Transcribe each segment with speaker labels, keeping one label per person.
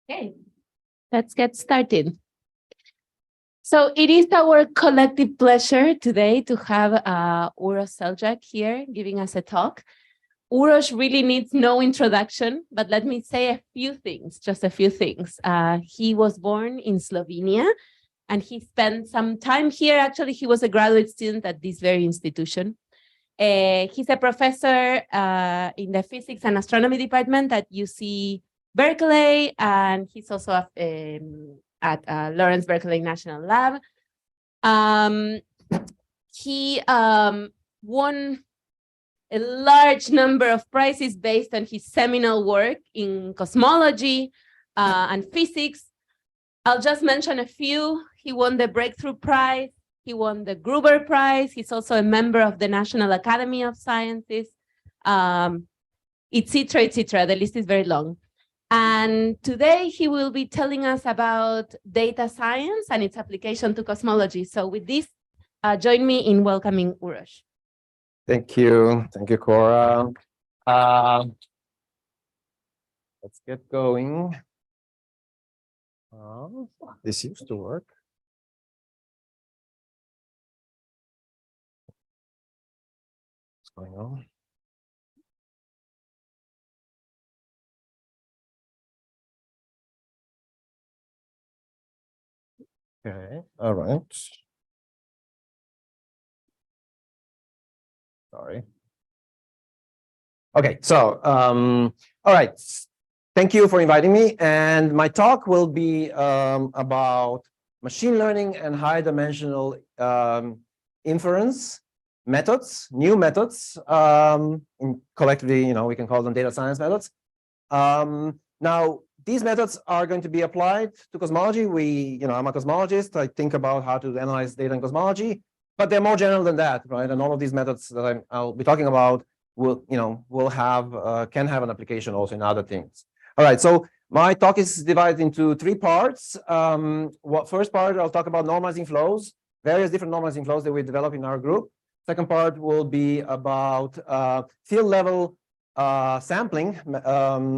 Speaker 1: Okay, let's get started. So it is our collective pleasure today to have Uros Seljak here giving us a talk. Uros really needs no introduction, but let me say a few things, just a few things. He was born in Slovenia and he spent some time here. Actually, he was a graduate student at this very institution. He's a professor in the physics and astronomy department at UC Berkeley, and he's also at Lawrence Berkeley National Lab. He won a large number of prizes based on his seminal work in cosmology and physics. I'll just mention a few. He won the Breakthrough Prize. He won the Gruber Prize. He's also a member of the National Academy of Sciences, etc. The list is very long. And today he will be telling us about data science and its application to cosmology. So with this, join me in welcoming Uros.
Speaker 2: Thank you, Cora. Let's get going. This used to work. What's going on? Okay, all right. Sorry. Okay, so, all right. Thank you for inviting me. And my talk will be about machine learning and high dimensional inference methods, new methods. Collectively, we can call them data science methods. Now, these methods are going to be applied to cosmology. I'm a cosmologist. I think about how to analyze data in cosmology, but they're more general than that, right? And all of these methods that I'll be talking about can have an application also in other things. All right, so my talk is divided into three parts. First part, I'll talk about normalizing flows, various different normalizing flows that we develop in our group. Second part will be about field level sampling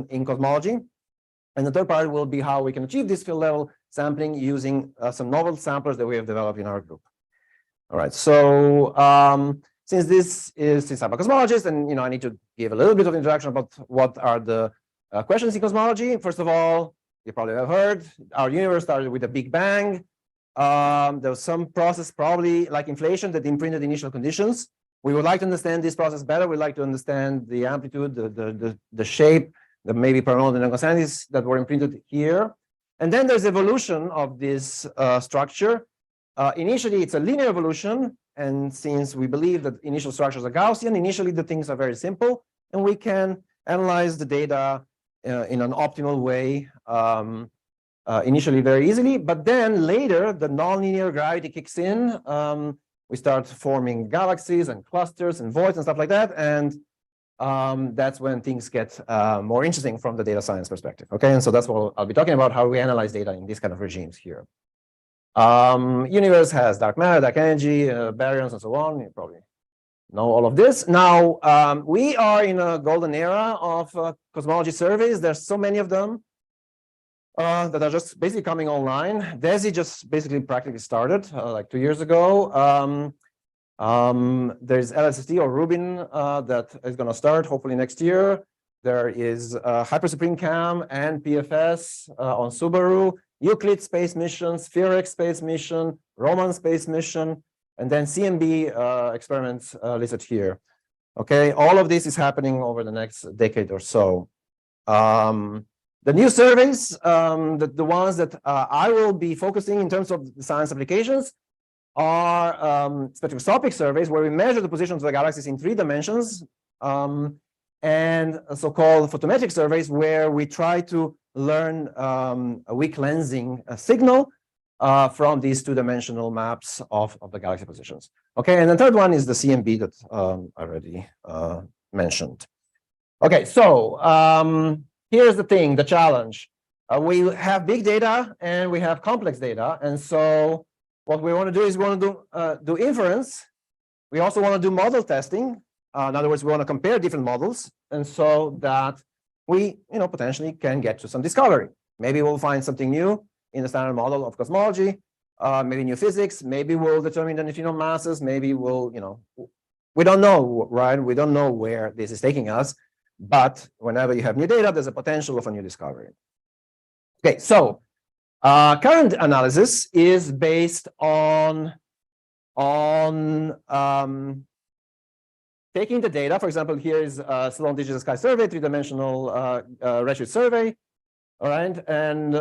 Speaker 2: in cosmology. And the third part will be how we can achieve this field level sampling using some novel samplers that we have developed in our group. All right, so since I'm a cosmologist and I need to give a little bit of introduction about what are the questions in cosmology. First of all, you probably have heard our universe started with a Big Bang. There was some process, probably like inflation, that imprinted initial conditions. We would like to understand this process better. We'd like to understand the amplitude, the shape, the maybe paranormal constantes that were imprinted here. And then there's evolution of this structure. Initially, it's a linear evolution. And since we believe that initial structures are Gaussian, initially the things are very simple. And we can analyze the data in an optimal way, initially very easily. But then later, the nonlinear gravity kicks in. We start forming galaxies and clusters and voids and stuff like that. And that's when things get more interesting from the data science perspective. Okay, and so that's what I'll be talking about, how we analyze data in these kind of regimes here. Universe has dark matter, dark energy, baryons, and so on. You probably know all of this. Now, we are in a golden era of cosmology surveys. There's so many of them that are just basically coming online. DESI just basically practically started like 2 years ago. There's LSST or Rubin that is going to start hopefully next year. There is HyperSupremeCam and PFS on Subaru, Euclid space mission, SphereX space mission, Roman space mission, and then CMB experiments listed here. Okay, all of this is happening over the next decade or so. The new surveys, the ones that I will be focusing in terms of science applications, are spectroscopic surveys where we measure the positions of the galaxies in 3 dimensions, and so-called photometric surveys where we try to learn a weak lensing signal from these 2-dimensional maps of the galaxy positions. Okay, and the third one is the CMB that I already mentioned. Okay, so here's the thing, the challenge. We have big data and we have complex data, and so what we want to do is we want to do inference. We also want to do model testing. In other words, we want to compare different models, and so that we, potentially can get to some discovery. Maybe we'll find something new in the standard model of cosmology, maybe new physics, maybe we'll determine the neutrino masses, maybe we'll, we don't know, right? We don't know where this is taking us, but whenever you have new data, there's a potential of a new discovery. Okay, so current analysis is based on taking the data. For example, here is Sloan Digital Sky Survey, three-dimensional redshift survey. All right, and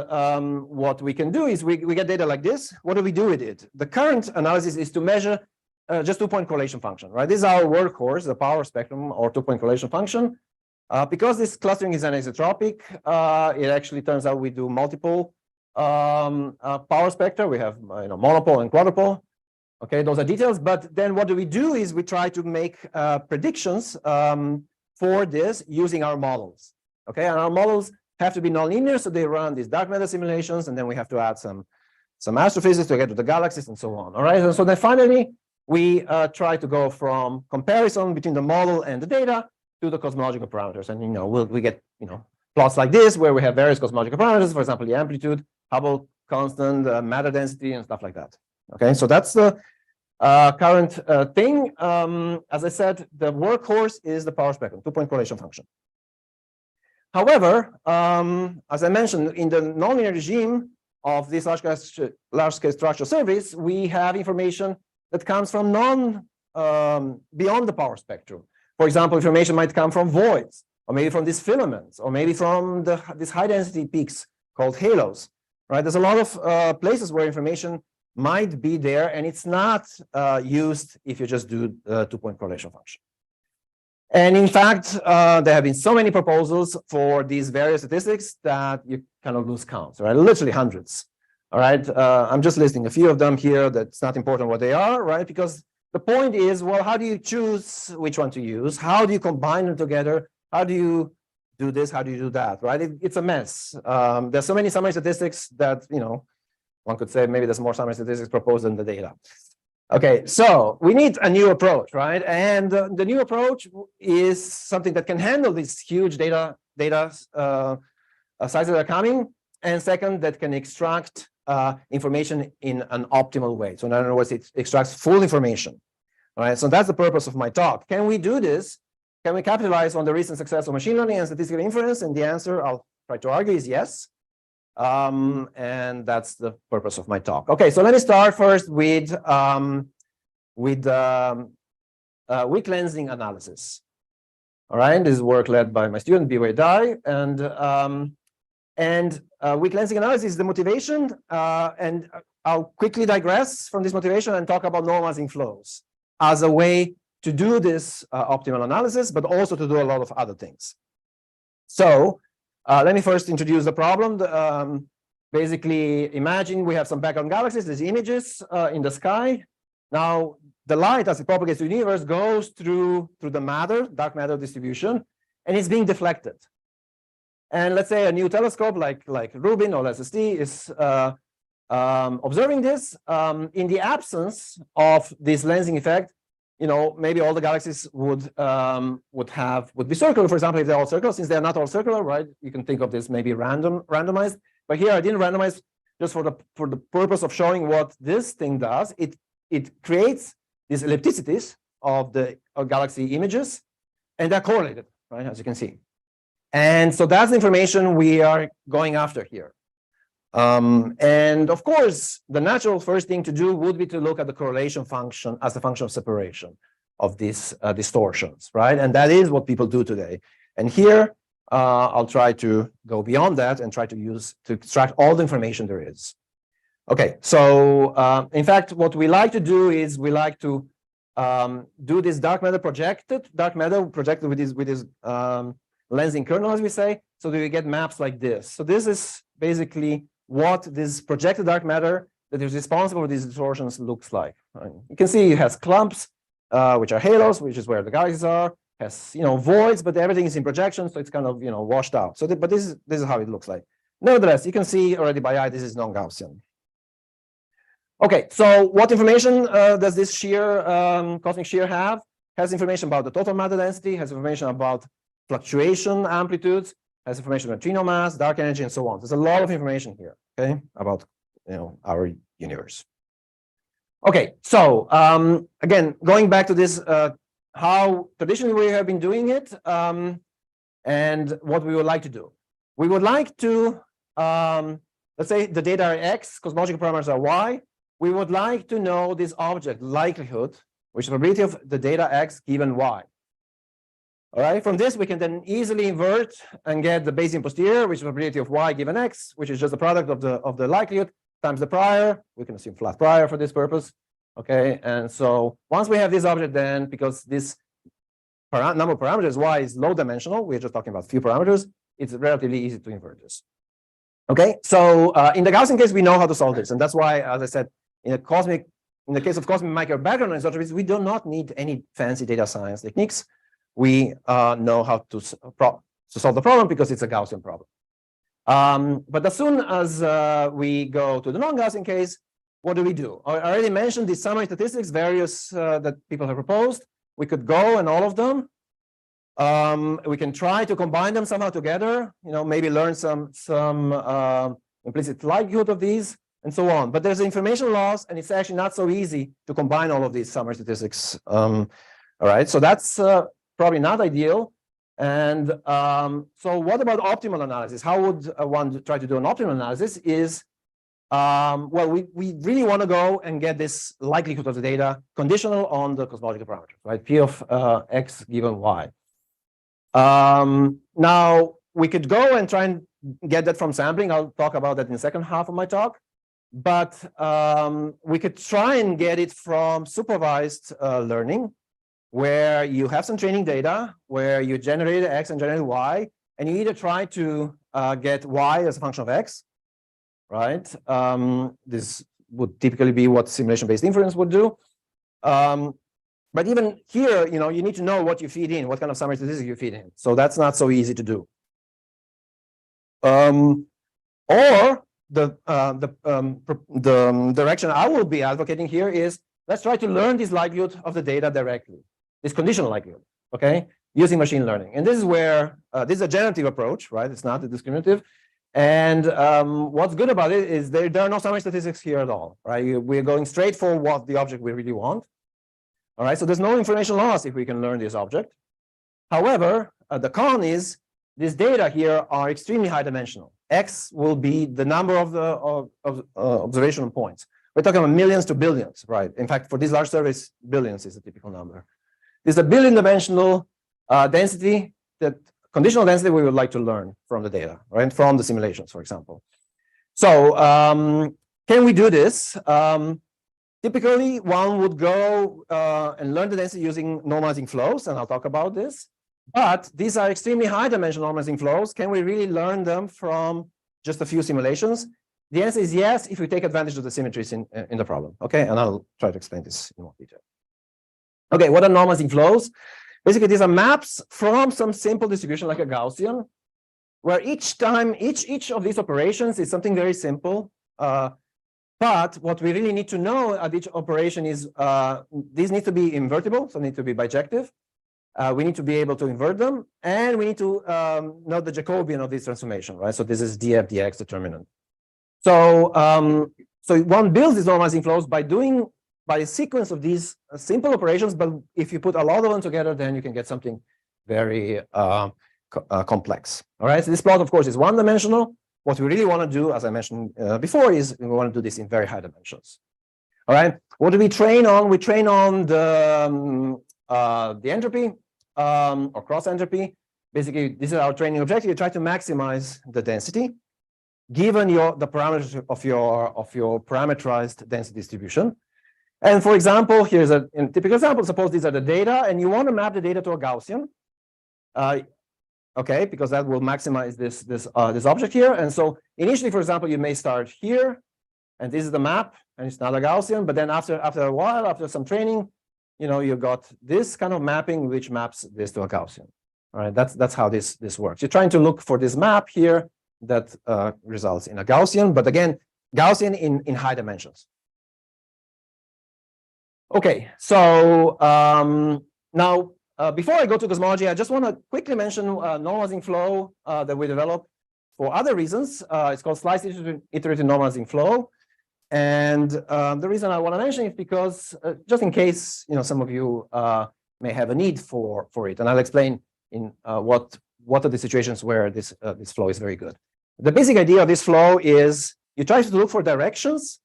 Speaker 2: what we can do is we get data like this. What do we do with it? The current analysis is to measure just two-point correlation function, right? This is our workhorse, the power spectrum or two-point correlation function. Because this clustering is anisotropic, it actually turns out we do multiple power spectra. We have monopole and quadrupole. Okay, those are details. But then what do we do is we try to make predictions for this using our models. Okay, and our models have to be nonlinear, so they run these dark matter simulations, and then we have to add some astrophysics to get to the galaxies and so on. All right, and so then finally we try to go from comparison between the model and the data to the cosmological parameters, and we get plots like this where we have various cosmological parameters, for example, the amplitude, Hubble constant, matter density, and stuff like that. Okay, so that's the current thing. As I said, the workhorse is the power spectrum, two-point correlation function. However, as I mentioned, in the nonlinear regime of this large-scale structural surveys, we have information that comes from beyond the power spectrum. For example, information might come from voids, or maybe from these filaments, or maybe from these high-density peaks called halos. Right? There's a lot of places where information might be there, and it's not used if you just do the two-point correlation function. And in fact, there have been so many proposals for these various statistics that you kind of lose count, right? Literally hundreds. All right, I'm just listing a few of them here. That's not important what they are, right? Because the point is, well, how do you choose which one to use? How do you combine them together? How do you do this? How do you do that, right? It's a mess. There's so many summary statistics that, one could say maybe there's more summary statistics proposed than the data. Okay, so we need a new approach, right? And the new approach is something that can handle these huge data sizes that are coming, and second, that can extract information in an optimal way. So in other words, it extracts full information. All right, so that's the purpose of my talk. Can we do this? Can we capitalize on the recent success of machine learning and statistical inference? And the answer, I'll try to argue, is yes. And that's the purpose of my talk. Okay, so let me start first with weak lensing analysis. All right, this is work led by my student Biwei Dai, and weak lensing analysis is the motivation. And I'll quickly digress from this motivation and talk about normalizing flows as a way to do this optimal analysis, but also to do a lot of other things. So let me first introduce the problem. Basically, imagine we have some background galaxies, these images in the sky. Now, the light, as it propagates through the universe, goes through the dark matter distribution, and it's being deflected. And let's say a new telescope like Rubin or SST is observing this. In the absence of this lensing effect, maybe all the galaxies would be circular. For example, if they're all circular, since they're not all circular, right? You can think of this maybe randomized. But here I didn't randomize just for the purpose of showing what this thing does. It creates these ellipticities of the galaxy images, and they're correlated, right? As you can see. And so that's the information we are going after here. And of course, the natural first thing to do would be to look at the correlation function as a function of separation of these distortions, right? And that is what people do today. And here, I'll try to go beyond that and try to extract all the information there is. Okay, so in fact, what we like to do is we like to do this dark matter projected with this lensing kernel, as we say, so that we get maps like this. So this is basically what this projected dark matter that is responsible for these distortions looks like. You can see it has clumps, which are halos, which is where the galaxies are, has voids, but everything is in projection, so it's kind of washed out. So, but this is how it looks like. Nevertheless, you can see already by eye this is non-Gaussian. Okay, so what information does this shear, cosmic shear have? Has information about the total matter density, has information about fluctuation amplitudes, has information about neutrino mass, dark energy, and so on. There's a lot of information here, okay, about our universe. Okay, so again, going back to this, how traditionally we have been doing it, and what we would like to do. We would like to, let's say the data are X, cosmological parameters are Y. We would like to know this object likelihood, which is the probability of the data X given Y. All right, from this, we can then easily invert and get the Bayesian posterior, which is the probability of Y given X, which is just the product of the likelihood times the prior. We can assume flat prior for this purpose. Okay, and so once we have this object, then because this number of parameters Y is low dimensional, we're just talking about few parameters, it's relatively easy to invert this. Okay, so in the Gaussian case, we know how to solve this, and that's why, as I said, in the case of cosmic micro background anisotropies, we do not need any fancy data science techniques. We know how to solve the problem because it's a Gaussian problem. But as soon as we go to the non-Gaussian case, what do? I already mentioned the summary statistics, various that people have proposed. We could go and all of them. We can try to combine them somehow together, maybe learn some implicit likelihood of these and so on. But there's information loss, and it's actually not so easy to combine all of these summary statistics. All right, so that's probably not ideal. And so what about optimal analysis? How would one try to do an optimal analysis? Is well, we really want to go and get this likelihood of the data conditional on the cosmological parameters, right? P of X given Y. Now, we could go and try and get that from sampling. I'll talk about that in the second half of my talk. But we could try and get it from supervised learning, where you have some training data, where you generate X and generate Y, and you either try to get Y as a function of X, right? This would typically be what simulation-based inference would do. But even here, you need to know what you feed in, what kind of summary statistics you feed in. So that's not so easy to do. Or the direction I will be advocating here is let's try to learn this likelihood of the data directly, this conditional likelihood, okay, using machine learning. And this is where this is a generative approach, right? It's not a discriminative. And what's good about it is there are no summary statistics here at all, right? We're going straight for what the object we really want. All right, so there's no information loss if we can learn this object. However, the con is these data here are extremely high dimensional. X will be the number of the observational points. We're talking about millions to billions, right? In fact, for these large surveys, billions is a typical number. There's a billion dimensional density, that conditional density we would like to learn from the data, right? From the simulations, for example. So can we do this? Typically, one would go and learn the density using normalizing flows, and I'll talk about this. But these are extremely high dimensional normalizing flows. Can we really learn them from just a few simulations? The answer is yes, if we take advantage of the symmetries in the problem. Okay, and I'll try to explain this in more detail. Okay, what are normalizing flows? Basically, these are maps from some simple distribution like a Gaussian, where each time, each of these operations is something very simple. But what we really need to know at each operation is these need to be invertible, so need to be bijective. We need to be able to invert them, and we need to know the Jacobian of this transformation, right? So this is df dx determinant. So so one builds these normalizing flows by a sequence of these simple operations, but if you put a lot of them together, then you can get something very complex. All right, so this plot, of course, is one-dimensional. What we really want to do, as I mentioned before, is we want to do this in very high dimensions. All right, what do we train on? We train on the entropy or cross entropy. Basically, this is our training objective. You try to maximize the density given the parameters of your parameterized density distribution. And for example, here's a typical example. Suppose these are the data, and you want to map the data to a Gaussian. Okay, because that will maximize this object here. And so initially, for example, you may start here, and this is the map, and it's not a Gaussian. But then after a while, after some training, you got this kind of mapping which maps this to a Gaussian. All right, that's how this works. You're trying to look for this map here that results in a Gaussian, but again, Gaussian in high dimensions. Okay, so now before I go to cosmology, I just want to quickly mention normalizing flow that we developed for other reasons. It's called slice iterative normalizing flow. And the reason I want to mention it is because just in case some of you may have a need for it, and I'll explain in what are the situations where this flow is very good. The basic idea of this flow is you try to look for directions,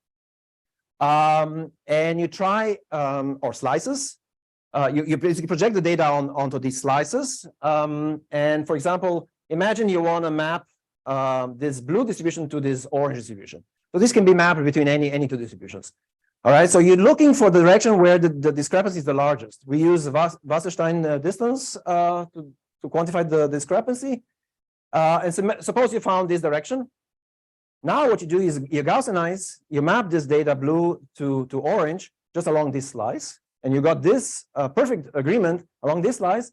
Speaker 2: and you try or slices. You basically project the data onto these slices. And for example, imagine you want to map this blue distribution to this orange distribution. So this can be mapped between any two distributions. All right, so you're looking for the direction where the discrepancy is the largest. We use Wasserstein distance to quantify the discrepancy. And so suppose you found this direction. Now what you do is you Gaussianize, you map this data blue to orange just along this slice. And you got this perfect agreement along this slice.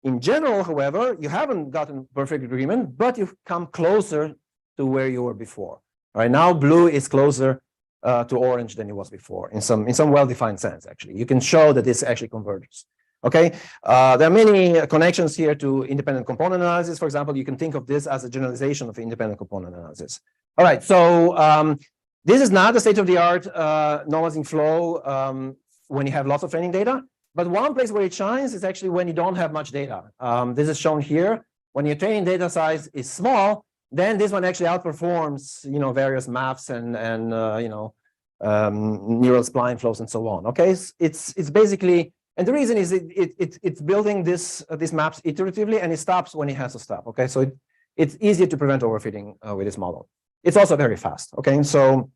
Speaker 2: In general, however, you haven't gotten perfect agreement, but you've come closer to where you were before. All right, now blue is closer to orange than it was before in some well-defined sense. Actually, you can show that this actually converges. Okay, there are many connections here to independent component analysis. For example, you can think of this as a generalization of independent component analysis. All right, so this is not the state-of-the-art normalizing flow when you have lots of training data. But one place where it shines is actually when you don't have much data. This is shown here. When your training data size is small, then this one actually outperforms, various maps and neural spline flows and so on. Okay, it's basically, and the reason is it's building this maps iteratively, and it stops when it has to stop. Okay, so it's easier to prevent overfitting with this model. It's also very fast. Okay, so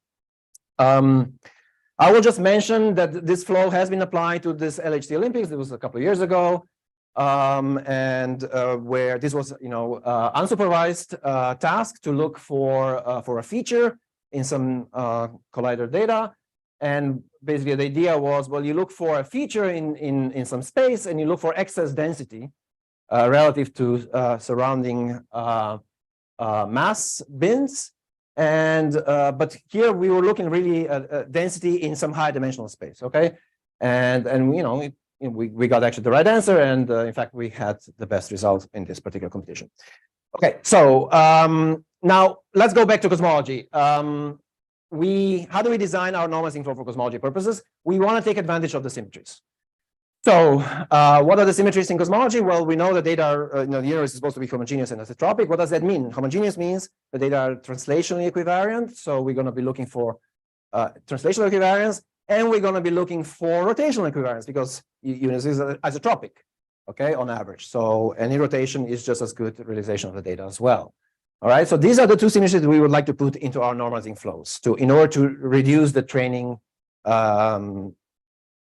Speaker 2: I will just mention that this flow has been applied to this LHC Olympics. It was a couple of years ago. And where this was, unsupervised task to look for a feature in some collider data, and basically the idea was, well, you look for a feature in some space, and you look for excess density relative to surrounding mass bins, and but here we were looking really at density in some high dimensional space, okay, and we got actually the right answer, and in fact, we had the best result in this particular competition. Okay, so now let's go back to cosmology. How do we design our normalizing flow for cosmology purposes? We want to take advantage of the symmetries. So what are the symmetries in cosmology? Well, we know the data are, the universe is supposed to be homogeneous and isotropic. What does that mean? Homogeneous means the data are translationally equivariant. So we're going to be looking for translational equivariance. And we're going to be looking for rotational equivariance because universe is isotropic, okay, on average. So any rotation is just as good realization of the data as well. All right, so these are the two symmetries that we would like to put into our normalizing flows in order to reduce the training cost.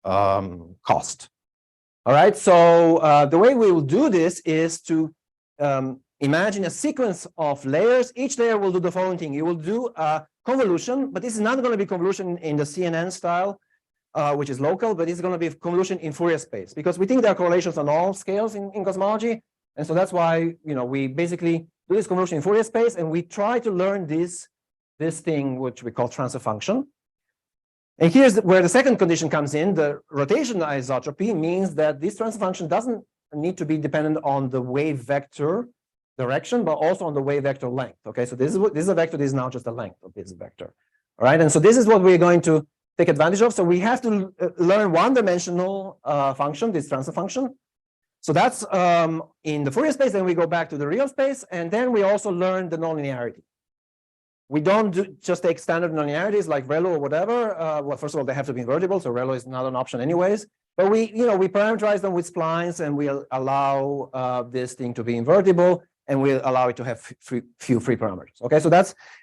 Speaker 2: All right, so the way we will do this is to imagine a sequence of layers. Each layer will do the following thing. You will do a convolution, but this is not going to be convolution in the CNN style, which is local, but it's going to be convolution in Fourier space, because we think there are correlations on all scales in cosmology. And so that's why, we basically do this convolution in Fourier space, and we try to learn this thing, which we call transfer function. And here's where the second condition comes in. The rotation isotropy means that this transfer function doesn't need to be dependent on the wave vector direction, but also on the wave vector length. Okay, so this is a vector. This is now just the length of this vector. All right, and so this is what we're going to take advantage of. So we have to learn one-dimensional function, this transfer function. So that's in the Fourier space. Then we go back to the real space, and then we also learn the nonlinearity. We don't just take standard nonlinearities like ReLU or whatever. Well, first of all, they have to be invertible, so ReLU is not an option anyways. But we parameterize them with splines, and we allow this thing to be invertible, and we allow it to have few free parameters. Okay, so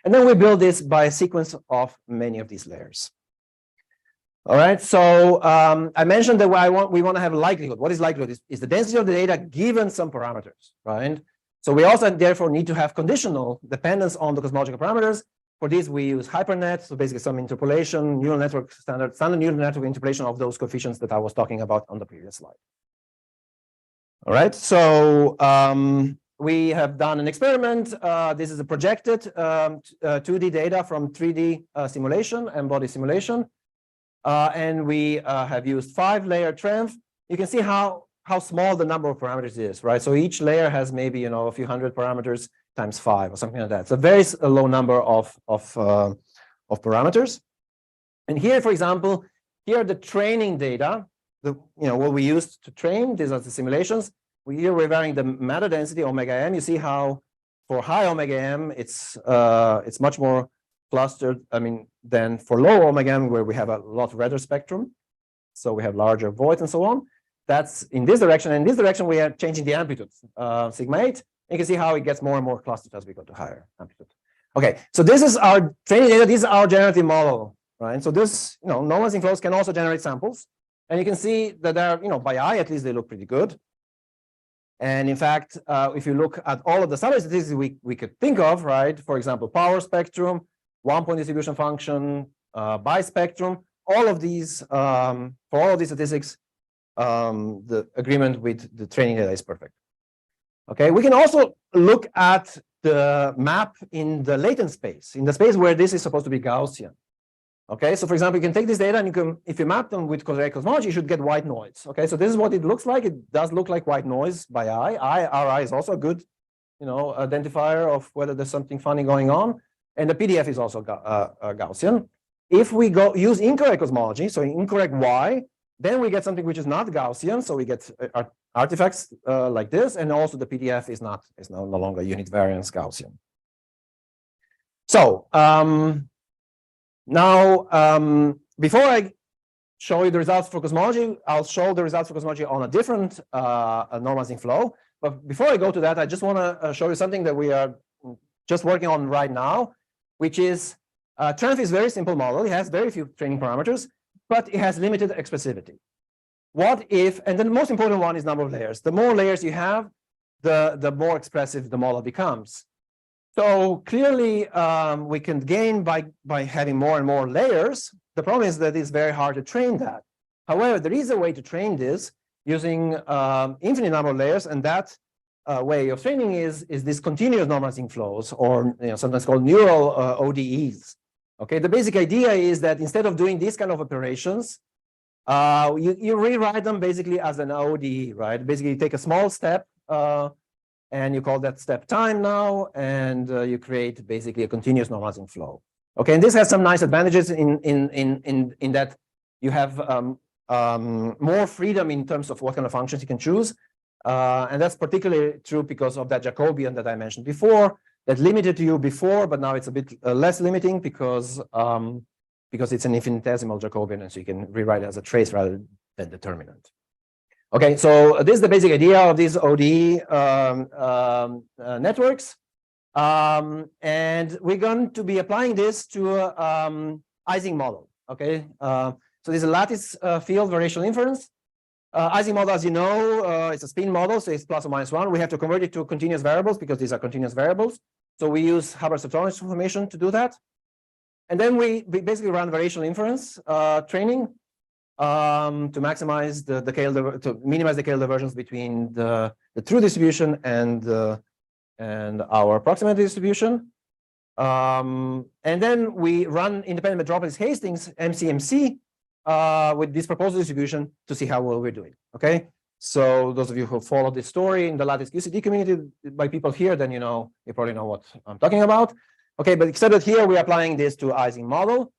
Speaker 2: and then we build this by a sequence of many of these layers. All right, so I mentioned that we want to have likelihood. What is likelihood? Is the density of the data given some parameters, right? So we also therefore need to have conditional dependence on the cosmological parameters. For this, we use HyperNet, so basically some interpolation, neural network standard neural network interpolation of those coefficients that I was talking about on the previous slide. All right, so we have done an experiment. This is a projected 2D data from 3D simulation and body simulation. And we have used 5-layer TREMF. You can see how how small the number of parameters is, right? So each layer has maybe, you know, a few hundred parameters times 5 or something like that. So very low number of parameters. And here, for example, here are the training data, what we used to train. These are the simulations. Here we're varying the matter density omega m. You see how for high omega m it's much more clustered, than for low omega m, where we have a lot redder spectrum. So we have larger voids and so on. That's in this direction. In this direction, we are changing the amplitude, sigma 8. You can see how it gets more and more clustered as we go to higher amplitude. Okay, so this is our training data. This is our generative model, right? So this, normalizing flows can also generate samples. And you can see that they're, by eye, at least they look pretty good. And in fact, if you look at all of the standard statistics we could think of, right? For example, power spectrum, one-point distribution function, bispectrum, all of these, for all of these statistics, the agreement with the training data is perfect. Okay, we can also look at the map in the latent space, in the space where this is supposed to be Gaussian. Okay, so for example, you can take this data and you can, if you map them with cosmology, you should get white noise. Okay, so this is what it looks like. It does look like white noise by eye. Our eye is also a good, identifier of whether there's something funny going on. And the PDF is also Gaussian. If we use incorrect cosmology, so incorrect Y, then we get something which is not Gaussian. So we get artifacts like this, and also the PDF is no longer unit variance Gaussian. So now, before I show you the results for cosmology, I'll show the results for cosmology on a different normalizing flow. But before I go to that, I just want to show you something that we are just working on right now, which is TREMF is a very simple model. It has very few training parameters, but it has limited expressivity. What if, and then the most important one is number of layers. The more layers you have, the more expressive the model becomes. So clearly, we can gain by having more and more layers. The problem is that it's very hard to train that. However, there is a way to train this using infinite number of layers, and that way of training is this continuous normalizing flows, or sometimes called neural ODEs. Okay, the basic idea is that instead of doing these kind of operations, you rewrite them basically as an ODE, right? Basically, you take a small step. And you call that step time now, and you create basically a continuous normalizing flow. Okay, and this has some nice advantages in that you have more freedom in terms of what kind of functions you can choose, and that's particularly true because of that Jacobian that I mentioned before, that limited you before, but now it's a bit less limiting because it's an infinitesimal Jacobian, and so you can rewrite it as a trace rather than determinant. Okay, so this is the basic idea of these ODE networks. And we're going to be applying this to Ising model. Okay, so this is a lattice field variational inference. Ising model, as you know, it's a spin model, so it's plus or minus 1. We have to convert it to continuous variables because these are continuous variables. So we use Hubbard-Satoranus transformation to do that. And then we basically run variational inference training to maximize to minimize the Kähler divergence between the true distribution and our approximate distribution. And then we run independent metropolis Hastings MCMC with this proposal distribution to see how well we're doing. Okay, so those of you who follow this story in the Lattice QCD community by people here, then you probably know what I'm talking about. Okay, but except that here we're applying this to Ising model.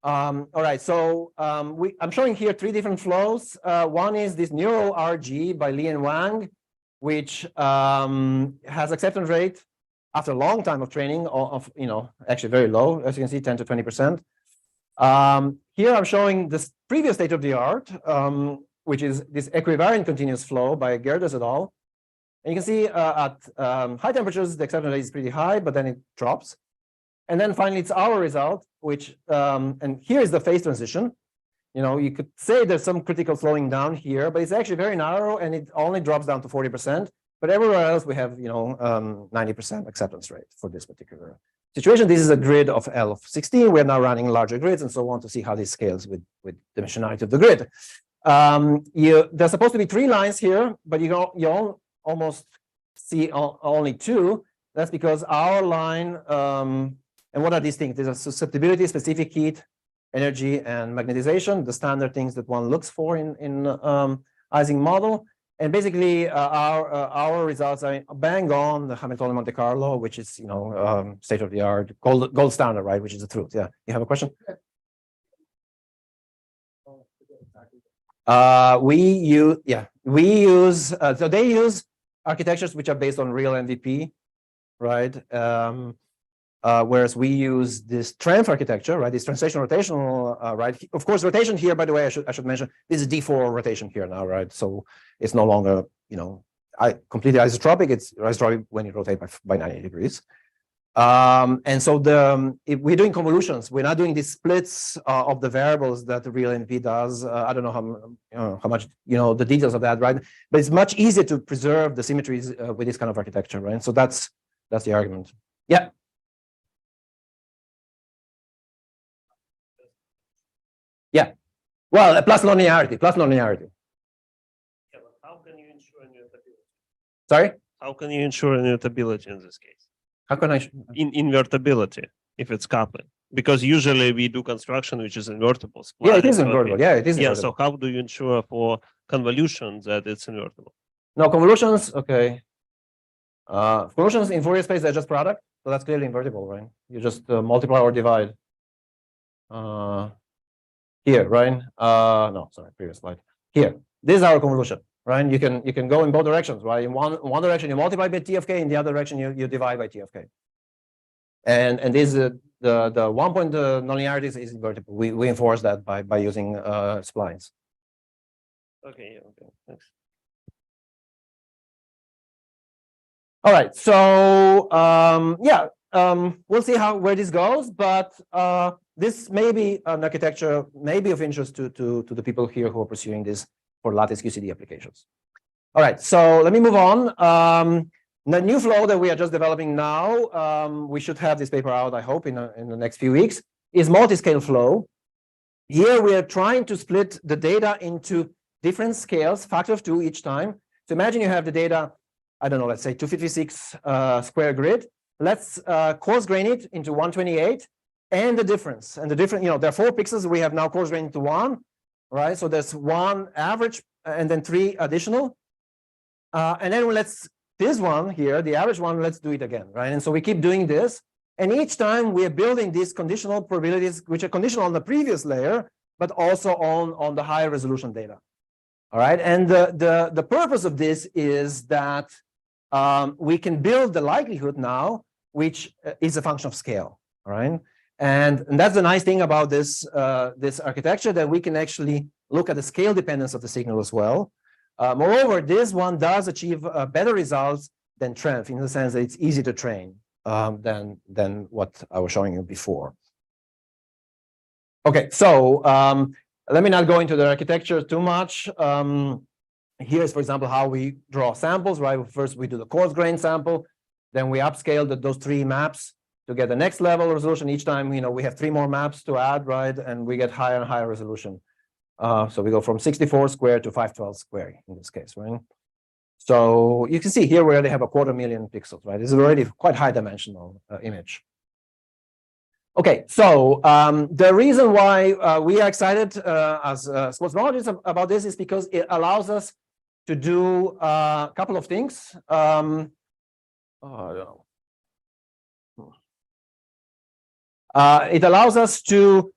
Speaker 2: All right, so I'm showing here 3 different flows. One is this neural RG by Li and Wang, which has acceptance rate after a long time of training of actually very low, as you can see, 10 to 20%. Here I'm showing this previous state of the art, which is this equivariant continuous flow by Gerdes et al. And you can see at high temperatures, the acceptance rate is pretty high, but then it drops. And then finally, it's our result, which, and here is the phase transition. You could say there's some critical slowing down here, but it's actually very narrow and it only drops down to 40%. But everywhere else, we have, 90% acceptance rate for this particular situation. This is a grid of L of 16. We're now running larger grids and so on to see how this scales with dimensionality of the grid. There's supposed to be 3 lines here, but you almost see only 2. That's because our line, and what are these things? These are susceptibility, specific heat, energy, and magnetization, the standard things that one looks for in Ising model. And basically, our results are bang on the Hamiltonian Monte Carlo, which is state of the art, gold standard, right? Which is the truth. Yeah. You have a question? We use so they use architectures which are based on real MVP, right? Whereas we use this TRANF architecture, right? This translational rotational, right? Of course, rotation here, by the way, I should mention, this is D4 rotation here now, right? So it's no longer, completely isotropic. It's isotropic when you rotate by 90 degrees. And so if we're doing convolutions, we're not doing these splits of the variables that the real NP does. I don't know how much the details of that, right? But it's much easier to preserve the symmetries with this kind of architecture, right? So that's the argument. Yeah. Yeah. Well, plus nonlinearity.
Speaker 3: Yeah, but how can you ensure invertibility?
Speaker 2: Sorry.
Speaker 3: How can you ensure invertibility in this case?
Speaker 2: How can I?
Speaker 3: Invertibility, if it's coupling, because usually we do construction which is invertible.
Speaker 2: Yeah, it is invertible. Yeah, it is.
Speaker 3: Yeah.
Speaker 2: Invertible.
Speaker 3: So how do you ensure for convolutions that it's invertible?
Speaker 2: No convolutions. Okay. Convolutions in Fourier space are just product, so that's clearly invertible, right? You just multiply or divide. Here, right? No, sorry, previous slide. Here, this is our convolution, right? You can go in both directions, right? In one direction you multiply by T of k, in the other direction you divide by T of k. And this the 1 point nonlinearity is invertible. We enforce that by using splines.
Speaker 3: Okay. Yeah. Okay. Thanks.
Speaker 2: All right. So we'll see where this goes, but this may be an architecture maybe of interest to the people here who are pursuing this for Lattice QCD applications. All right, so let me move on. The new flow that we are just developing now, we should have this paper out, I hope, in the next few weeks, is multi-scale flow. Here we are trying to split the data into different scales, factor of 2 each time. So imagine you have the data, I don't know, let's say 256 square grid. Let's coarse grain it into 128 and the difference. And the difference, there are 4 pixels. We have now coarse grained into 1, right? So there's 1 average and then 3 additional. And then this one here, the average one, let's do it again, right? And so we keep doing this. And each time we are building these conditional probabilities, which are conditional on the previous layer, but also on the higher resolution data. All right. And the purpose of this is that we can build the likelihood now, which is a function of scale. All right. And that's the nice thing about this architecture, that we can actually look at the scale dependence of the signal as well. Moreover, this one does achieve better results than TRANF in the sense that it's easy to train than what I was showing you before. Okay, so let me not go into the architecture too much. Here's, for example, how we draw samples, right? First, we do the coarse grain sample, then we upscale those 3 maps to get the next level resolution. Each time, we have 3 more maps to add, right? And we get higher and higher resolution. So we go from 64 square to 512 square in this case, right? So you can see here we already have 250,000 pixels, right? This is already quite high dimensional image. Okay, so the reason why we are excited as cosmologists about this is because it allows us to do a couple of things. I don't know. It allows us to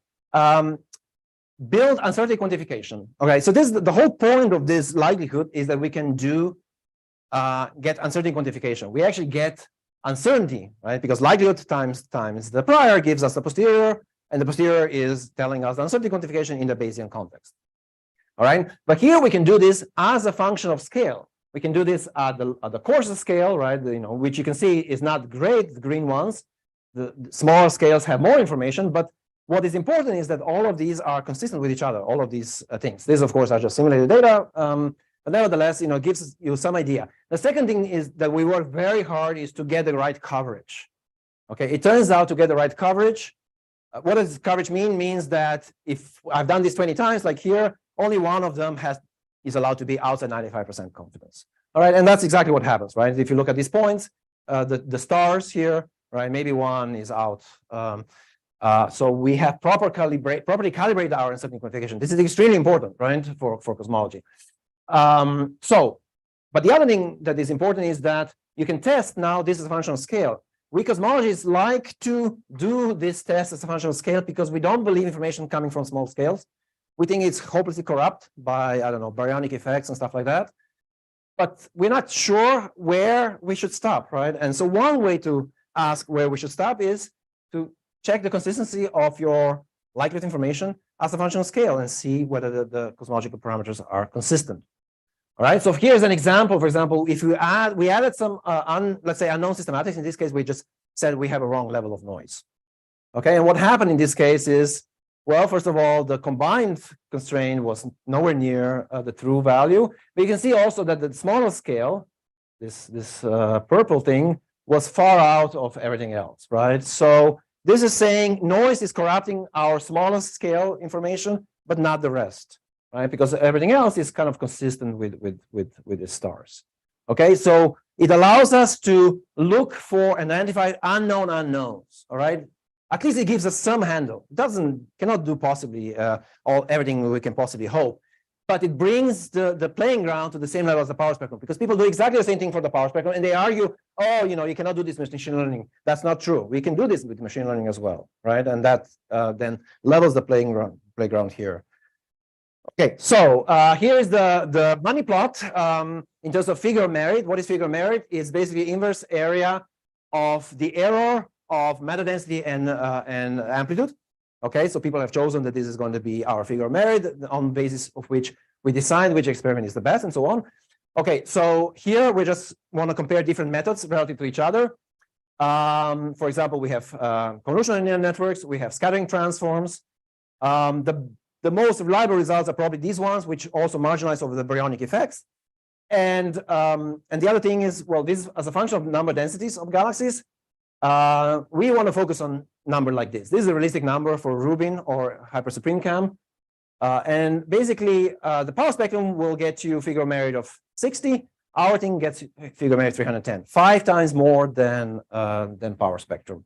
Speaker 2: build uncertainty quantification. Okay, so this the whole point of this likelihood is that we can get uncertainty quantification. We actually get uncertainty, right? Because likelihood times the prior gives us the posterior, and the posterior is telling us the uncertainty quantification in the Bayesian context. All right, but here we can do this as a function of scale. We can do this at the coarser scale, right? Which you can see is not great, the green ones. The smaller scales have more information, but what is important is that all of these are consistent with each other, all of these things. These, of course, are just simulated data, but nevertheless, gives you some idea. The second thing is that we work very hard is to get the right coverage. Okay, it turns out to get the right coverage, what does coverage mean? Means that if I've done this 20 times, like here, only one of them is allowed to be outside 95% confidence. All right, and that's exactly what happens, right? If you look at these points, the stars here, right? Maybe one is out. So we have properly calibrate our uncertainty quantification. This is extremely important, right, for cosmology. So But the other thing that is important is that you can test now this as a function of scale. We cosmologists like to do this test as a function of scale because we don't believe information coming from small scales. We think it's hopelessly corrupt by, I don't know, baryonic effects and stuff like that. But we're not sure where we should stop, right? And so one way to ask where we should stop is to check the consistency of your likelihood information as a function of scale and see whether the cosmological parameters are consistent. All right, so here's an example. For example, if we added some, let's say, unknown systematics. In this case, we just said we have a wrong level of noise. Okay, and what happened in this case is, well, first of all, the combined constraint was nowhere near the true value. But you can see also that the smaller scale, this purple thing, was far out of everything else, right? So this is saying noise is corrupting our smallest scale information, but not the rest. Right? Because everything else is kind of consistent with the stars. Okay, so it allows us to look for and identify unknown unknowns. All right, at least it gives us some handle. It cannot do possibly everything we can possibly hope, but it brings the playing ground to the same level as the power spectrum, because people do exactly the same thing for the power spectrum, and they argue, oh, you cannot do this with machine learning. That's not true. We can do this with machine learning as well, right? And that then levels the playground here. Okay, so here is the money plot in terms of figure of merit. What is figure of merit? It's basically inverse area of the error of matter density and amplitude. Okay, so people have chosen that this is going to be our figure of merit on the basis of which we decide which experiment is the best and so on. Okay, so here we just want to compare different methods relative to each other. For example, we have convolutional linear networks, we have scattering transforms. The most reliable results are probably these ones, which also marginalize over the baryonic effects. And the other thing is, well, this as a function of number densities of galaxies, we want to focus on number like this. This is a realistic number for Rubin or hypersupreme cam. And basically, the power spectrum will get you figure of merit of 60. Our thing gets figure of merit 310, 5 times more than power spectrum,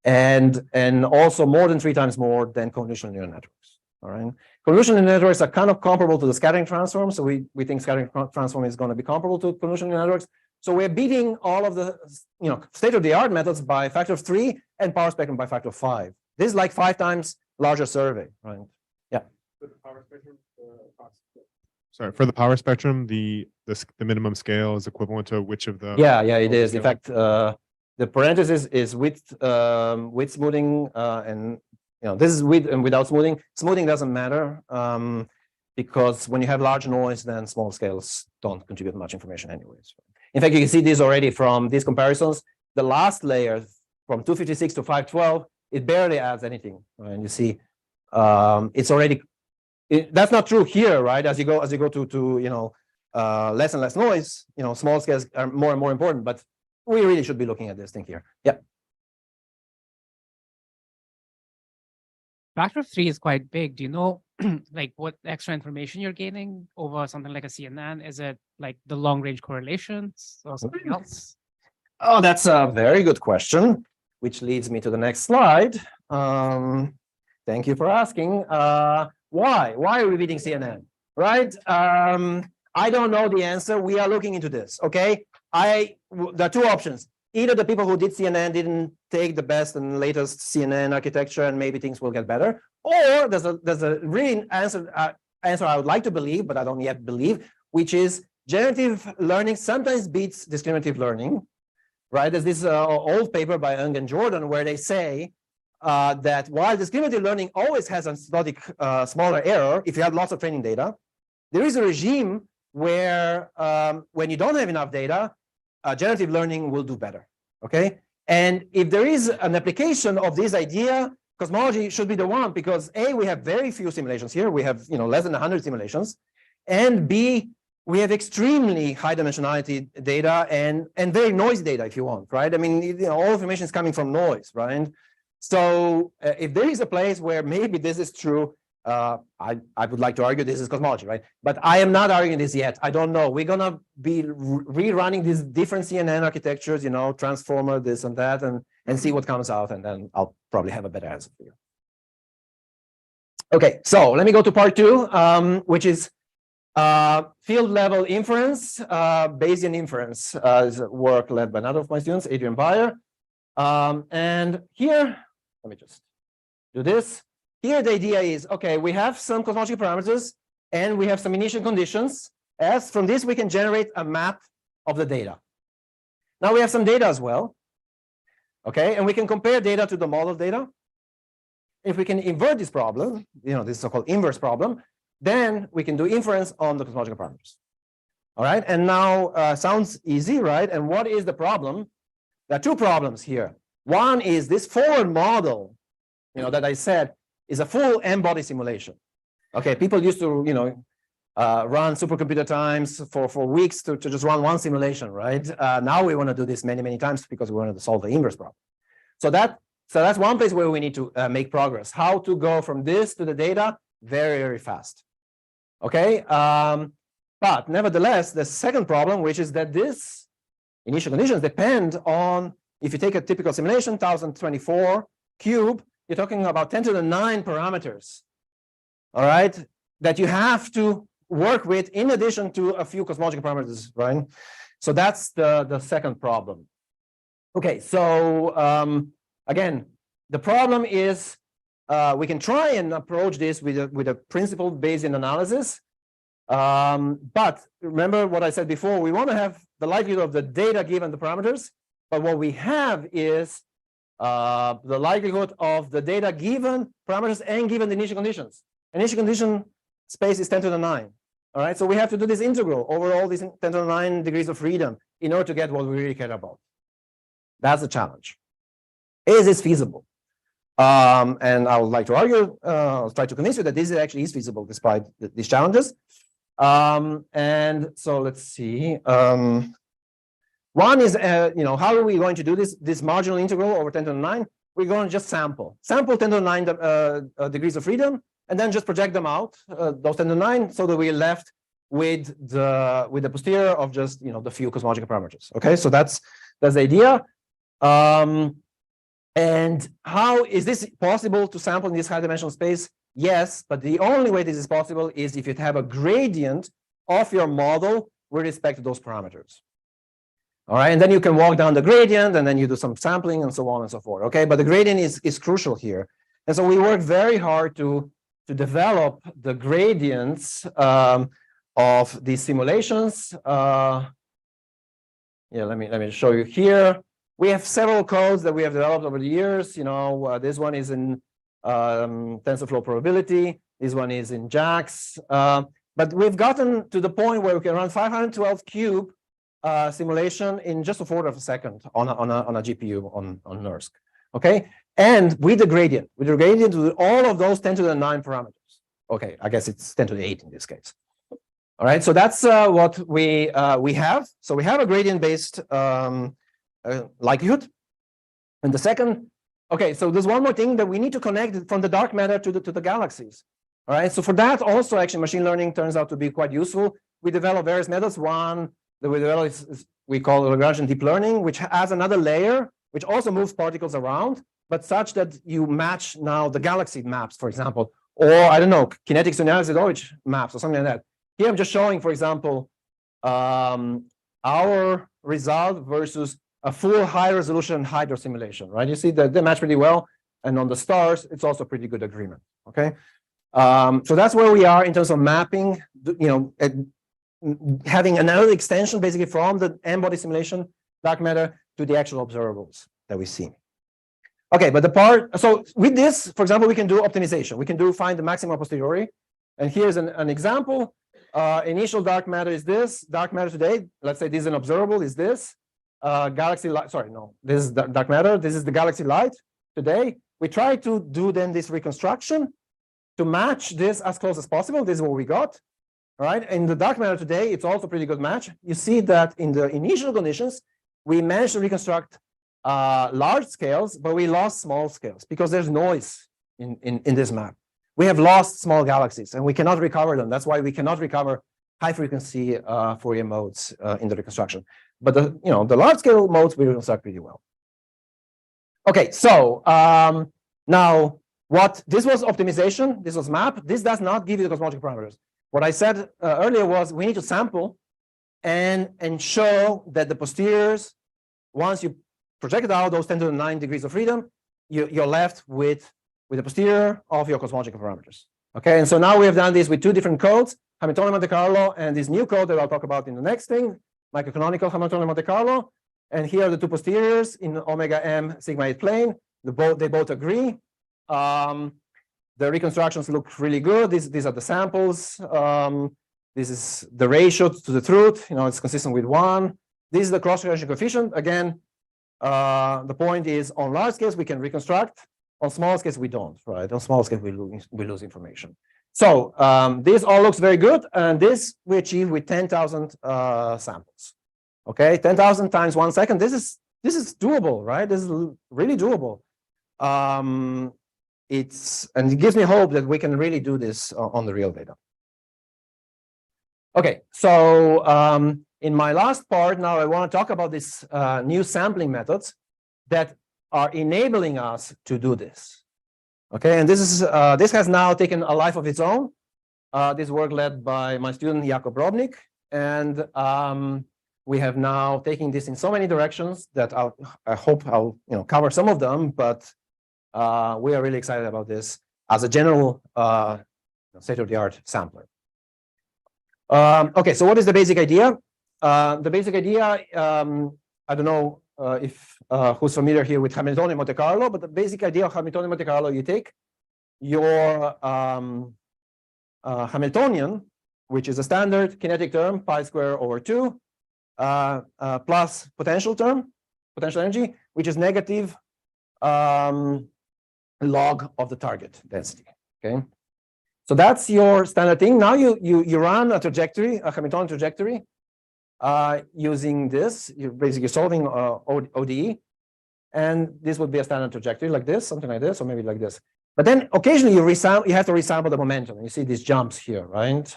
Speaker 2: and also more than 3 times more than convolutional neural networks. All right, convolutional networks are kind of comparable to the scattering transform, so we think scattering transform is going to be comparable to convolutional networks. So we're beating all of the state-of-the-art methods by a factor of 3 and power spectrum by a factor of 5. This is like 5 times larger survey, right? Yeah.
Speaker 4: For the power spectrum, for the power spectrum, the minimum scale is equivalent to which of the?
Speaker 2: Yeah, it is. In fact, the parenthesis is width smoothing and. This is with and without smoothing. Smoothing doesn't matter because when you have large noise, then small scales don't contribute much information anyways. In fact, you can see this already from these comparisons. The last layer from 256 to 512, it barely adds anything. Right? And you see, it's already. That's not true here, right? As you go to less and less noise, small scales are more and more important. But we really should be looking at this thing here. Yeah.
Speaker 5: Factor of 3 is quite big. Do you know like what extra information you're gaining over something like a CNN? Is it like the long range correlations or something else?
Speaker 2: Oh, that's a very good question, which leads me to the next slide. Thank you for asking. Why are we beating CNN? Right? I don't know the answer. We are looking into this. Okay. There are 2 options. Either the people who did CNN didn't take the best and latest CNN architecture, and maybe things will get better, or there's a real answer I would like to believe, but I don't yet believe, which is generative learning sometimes beats discriminative learning. Right? There's this old paper by Ng and Jordan where they say that while discriminative learning always has a smaller error, if you have lots of training data, there is a regime where when you don't have enough data, generative learning will do better, okay? And if there is an application of this idea, cosmology should be the one, because A, we have very few simulations here. We have less than 100 simulations. And B, we have extremely high dimensionality data and very noisy data, if you want, right? I mean, all information is coming from noise, right? So if there is a place where maybe this is true, I would like to argue this is cosmology, right? But I am not arguing this yet. I don't know. We're gonna be rerunning these different CNN architectures, transformer, this and that, and see what comes out, and then I'll probably have a better answer for you. Okay, so let me go to part 2, which is Field level inference, Bayesian inference is work led by another of my students, Adrian Beyer. And here, let me just do this. Here, the idea is, okay, we have some cosmological parameters and we have some initial conditions. As from this, we can generate a map of the data. Now we have some data as well. Okay, and we can compare data to the model data. If we can invert this problem, this so-called inverse problem, then we can do inference on the cosmological parameters. All right, and now sounds easy, right? And what is the problem? There are two problems here. One is this forward model, that I said is a full n-body simulation. Okay, people used to, run supercomputer times for weeks to just run one simulation, right? Now we want to do this many, many times because we want to solve the inverse problem. So that's one place where we need to make progress. How to go from this to the data very, very fast. Okay, but nevertheless, the second problem, which is that this initial conditions depend on, if you take a typical simulation, 1024 cube, you're talking about 10 to the 9 parameters, all right, that you have to work with in addition to a few cosmological parameters, right? So that's the second problem. Okay, so again, the problem is we can try and approach this with a principled Bayesian analysis. But remember what I said before, we want to have the likelihood of the data given the parameters, but what we have is the likelihood of the data given parameters and given the initial conditions. Initial condition space is 10 to the 9. All right, so we have to do this integral over all these 10 to the 9 degrees of freedom in order to get what we really care about. That's the challenge. Is this feasible? And I would like to argue, I'll try to convince you that this actually is feasible despite these challenges. And so let's see. One is, how are we going to do this marginal integral over 10 to the 9? We're going to just sample 10 to the 9 degrees of freedom, and then just project them out, those 10 to the 9, so that we're left with the posterior of just the few cosmological parameters. Okay, so that's the idea. And how is this possible to sample in this high-dimensional space? Yes, but the only way this is possible is if you have a gradient of your model with respect to those parameters. All right, and then you can walk down the gradient, and then you do some sampling and so on and so forth. Okay, but the gradient is crucial here. And so we work very hard to develop the gradients of these simulations. Yeah, let me show you here. We have several codes that we have developed over the years. This one is in TensorFlow probability. This one is in JAX. But we've gotten to the point where we can run 512 cube simulation in just a quarter of a second on a GPU on NERSC. Okay, and with the gradient with all of those 10 to the 9 parameters. Okay, I guess it's 10 to the 8 in this case. All right, so that's what we have. So we have a gradient-based likelihood. And the second, okay, so there's one more thing that we need to connect from the dark matter to the galaxies. All right, so for that also actually machine learning turns out to be quite useful. We develop various methods. One that we develop is we call Lagrangian deep learning, which has another layer which also moves particles around, but such that you match now the galaxy maps, for example, or I don't know, kinetics to analysis maps or something like that. Here I'm just showing, for example, our result versus a full high-resolution hydro simulation, right? You see that they match pretty well, and on the stars, it's also pretty good agreement. Okay, so that's where we are in terms of mapping. Having another extension basically from the n-body simulation dark matter to the actual observables that we see. Okay, but so with this, for example, we can do optimization. We can find the maximum a posteriori, and here's an example. Initial dark matter is this. Dark matter today, let's say this is an observable. Is this? Galaxy light, sorry, no, this is dark matter. This is the galaxy light today. We try to do then this reconstruction to match this as close as possible. This is what we got. All right, in the dark matter today, it's also a pretty good match. You see that in the initial conditions, we managed to reconstruct large scales, but we lost small scales because there's noise in this map. We have lost small galaxies and we cannot recover them. That's why we cannot recover high frequency Fourier modes in the reconstruction. But the large scale modes we reconstruct pretty well. Okay, so now this was optimization. This was map. This does not give you the cosmological parameters. what I said earlier was we need to sample and show that the posteriors, once you project out those 10 to the 9 degrees of freedom, you're left with the posterior of your cosmological parameters. Okay, and so now we have done this with two different codes, Hamiltonian Monte Carlo and this new code that I'll talk about in the next thing, Microcanonical Hamiltonian Monte Carlo. And here are the two posteriors in omega m sigma 8 plane. They both agree. The reconstructions look really good. These are the samples. This is the ratio to the truth. It's consistent with 1. This is the cross-correlation coefficient. Again, the point is on large scales we can reconstruct. On small scales we don't. Right? On small scales we lose information. So this all looks very good, and this we achieve with 10,000 samples. Okay, 10,000 times 1 second. This is doable, right? This is really doable. And it gives me hope that we can really do this on the real data. Okay, so in my last part now, I want to talk about this new sampling methods that are enabling us to do this. Okay, and this has now taken a life of its own. This work led by my student Jakub Robnik, and we have now taken this in so many directions that I hope I'll cover some of them, but we are really excited about this as a general state-of-the-art sampler. Okay, so what is the basic idea? The basic idea, I don't know if who's familiar here with Hamiltonian Monte Carlo, but the basic idea of Hamiltonian Monte Carlo, you take your Hamiltonian, which is a standard kinetic term, pi square over 2, plus potential term, potential energy, which is negative log of the target density. Okay, so that's your standard thing. Now you run a trajectory, a Hamiltonian trajectory, using this. You're basically solving ODE, and this would be a standard trajectory like this, something like this, or maybe like this. But then occasionally you have to resample the momentum. You see these jumps here, right?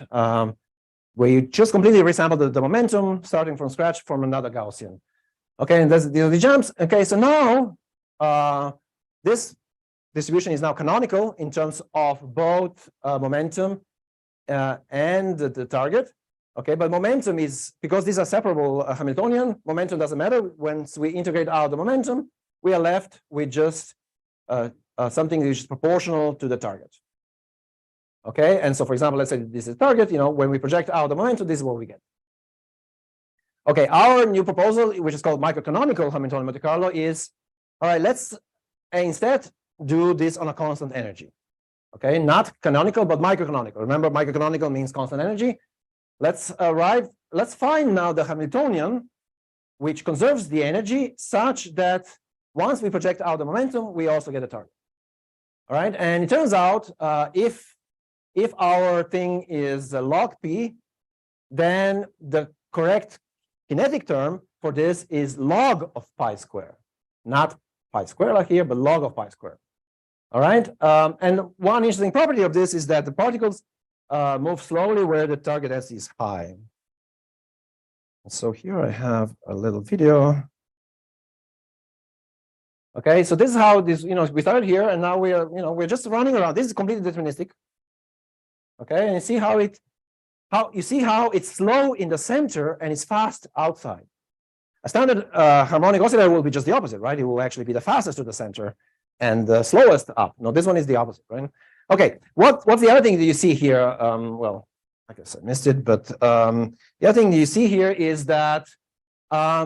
Speaker 2: Where you just completely resample the momentum, starting from scratch from another Gaussian. Okay, and these are the jumps. Okay, so now this distribution is now canonical in terms of both momentum and the target. Okay, but momentum is, because these are separable Hamiltonian, momentum doesn't matter. Once we integrate out the momentum, we are left with just something which is proportional to the target. Okay, and so for example, let's say this is target, when we project out the momentum, this is what we get. Okay, our new proposal, which is called Microcanonical Hamiltonian Monte Carlo, is, all right, let's instead do this on a constant energy. Okay, not canonical, but microcanonical. Remember, microcanonical means constant energy. Let's find now the Hamiltonian, which conserves the energy such that once we project out the momentum, we also get a target. All right, and it turns out if our thing is log p, then the correct kinetic term for this is log of pi square, not pi square like here, but log of pi square. All right, and one interesting property of this is that the particles move slowly where the target S is high. So here I have a little video. Okay, so this is how this, we started here, and now we are, we're just running around. This is completely deterministic. Okay, and you see how it's slow in the center and it's fast outside. A standard harmonic oscillator will be just the opposite, right? It will actually be the fastest to the center and the slowest up. No, this one is the opposite, right? Okay, what's the other thing that you see here? Well, I guess I missed it, but the other thing you see here is that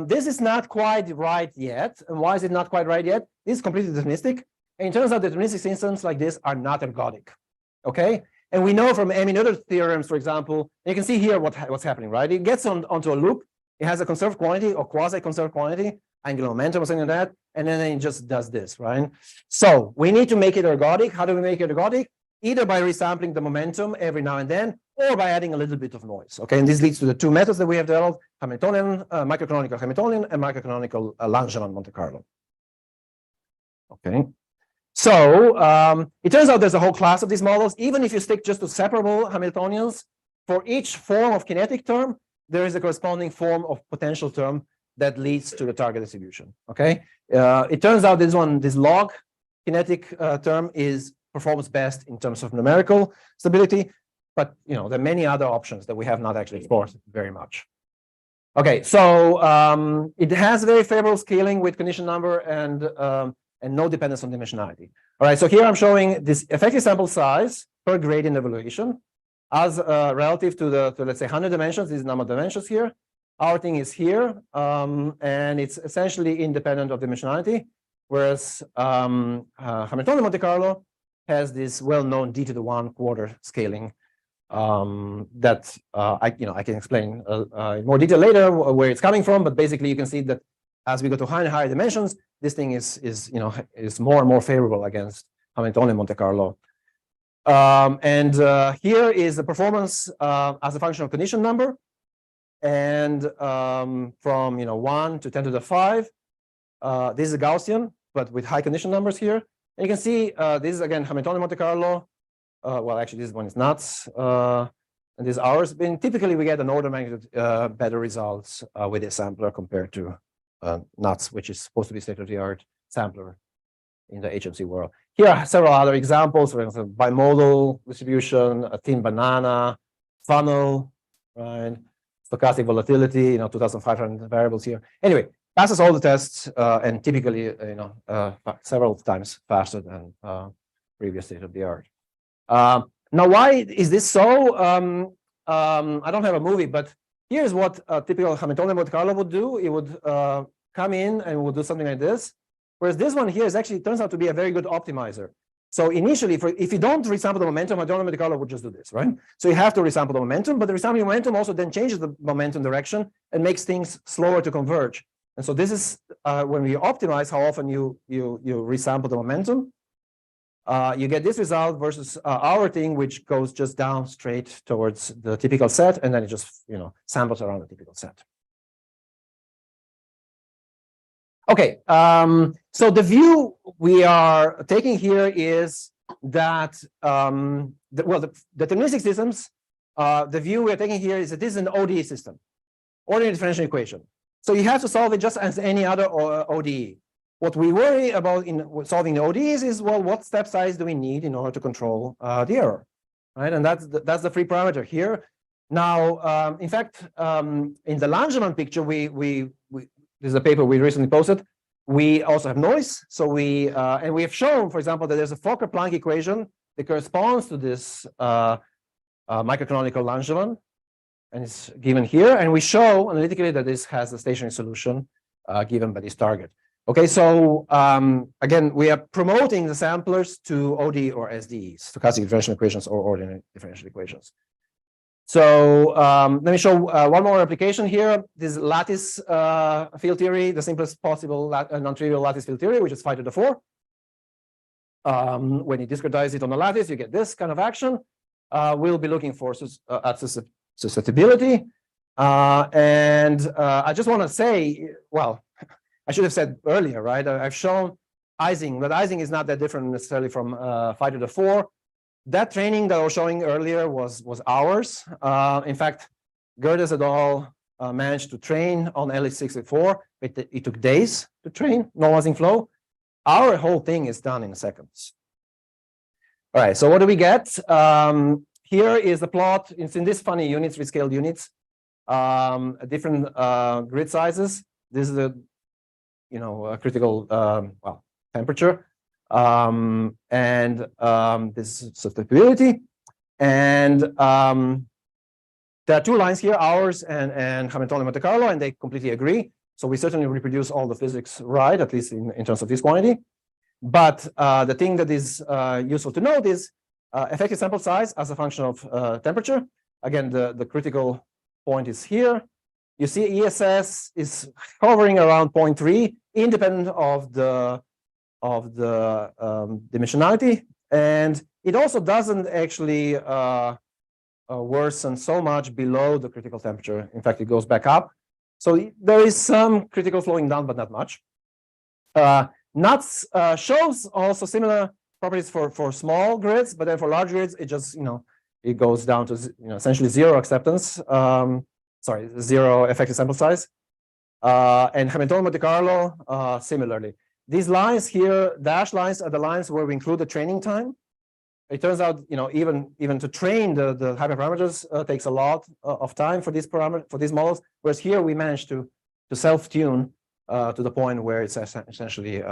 Speaker 2: this is not quite right yet. And why is it not quite right yet? This is completely deterministic. And it turns out deterministic systems like this are not ergodic. Okay, and we know from other theorems, for example, you can see here what's happening, right? It gets onto a loop. It has a conserved quantity or quasi-conserved quantity, angular momentum or something like that, and then it just does this, right? So we need to make it ergodic. How do we make it ergodic? Either by resampling the momentum every now and then, or by adding a little bit of noise. Okay, and this leads to the two methods that we have developed: Hamiltonian, microcanonical Hamiltonian, and microcanonical Langevin Monte Carlo. Okay, so it turns out there's a whole class of these models. Even if you stick just to separable Hamiltonians, for each form of kinetic term, there is a corresponding form of potential term that leads to the target distribution. Okay, it turns out this log kinetic term performs best in terms of numerical stability, but there are many other options that we have not actually explored very much. Okay, so it has very favorable scaling with condition number and no dependence on dimensionality. All right, so here I'm showing this effective sample size per gradient evaluation as relative to let's say 100 dimensions. This is number of dimensions here. Our thing is here, and it's essentially independent of dimensionality, whereas Hamiltonian Monte Carlo has this well-known d to the 1/4 scaling that I can explain in more detail later where it's coming from. But basically, you can see that as we go to higher and higher dimensions, this thing is more and more favorable against Hamiltonian Monte Carlo. And here is the performance as a function of condition number, and from 1 to 10 to the 5. This is a Gaussian, but with high condition numbers here. And you can see this is again Hamiltonian Monte Carlo. Well, actually, this one is nuts, and this is ours. And typically, we get an order of magnitude better results with this sampler compared to nuts, which is supposed to be state-of-the-art sampler in the HMC world. Here are several other examples, for example, bimodal distribution, a thin banana, funnel, right? Stochastic volatility, 2,500 variables here. Anyway, passes all the tests and typically, several times faster than previous state-of-the-art. Now, why is this so? I don't have a movie, but here's what a typical Hamiltonian Monte Carlo would do. It would come in and would do something like this. Whereas this one here turns out to be a very good optimizer. So initially, if you don't resample the momentum, Hamiltonian Monte Carlo would just do this, right? So you have to resample the momentum, but the resampling momentum also then changes the momentum direction and makes things slower to converge. And so this is when we optimize how often you resample the momentum. You get this result versus our thing, which goes just down straight towards the typical set, and then it just samples around the typical set. Okay, so the view we are taking here is that the deterministic systems. The view we are taking here is that this is an ODE system, ordinary differential equation. So you have to solve it just as any other ODE. What we worry about in solving the ODEs is, well, what step size do we need in order to control the error, right? And that's the free parameter here. Now, in fact, in the Langevin picture, this is a paper we recently posted. We also have noise. So we have shown, for example, that there's a Fokker-Planck equation that corresponds to this microcanonical Langevin, and it's given here. And we show analytically that this has a stationary solution given by this target. Okay, so again, we are promoting the samplers to ODE or SDE, stochastic differential equations or ordinary differential equations. So let me show one more application here. This lattice field theory, the simplest possible non-trivial lattice field theory, which is 5 to the 4. When you discretize it on the lattice, you get this kind of action. We'll be looking for at susceptibility. And I just want to say, well, I should have said earlier, right? I've shown Ising, but Ising is not that different necessarily from 5 to the 4. That training that I was showing earlier was ours. In fact, Gerdes et al. Managed to train on LH684. It took days to train normalizing flow. Our whole thing is done in seconds. All right, so what do we get? Here is the plot. It's in these funny units, rescaled units, different grid sizes. This is a critical temperature. And this is susceptibility. And there are two lines here, ours and Hamiltonian Monte Carlo, and they completely agree. So we certainly reproduce all the physics right, at least in terms of this quantity. But the thing that is useful to note is effective sample size as a function of temperature. Again, the critical point is here. You see ESS is hovering around 0.3, independent of the dimensionality, and it also doesn't actually worsen so much below the critical temperature. In fact, it goes back up. So there is some critical slowing down, but not much. NUTS shows also similar properties for small grids, but then for large grids, it just it goes down to essentially zero acceptance. Zero effective sample size. And Hamiltonian Monte Carlo similarly. These lines here, dashed lines, are the lines where we include the training time. it turns out, even to train the hyperparameters takes a lot of time for these models. Whereas here we managed to self-tune to the point where it's essentially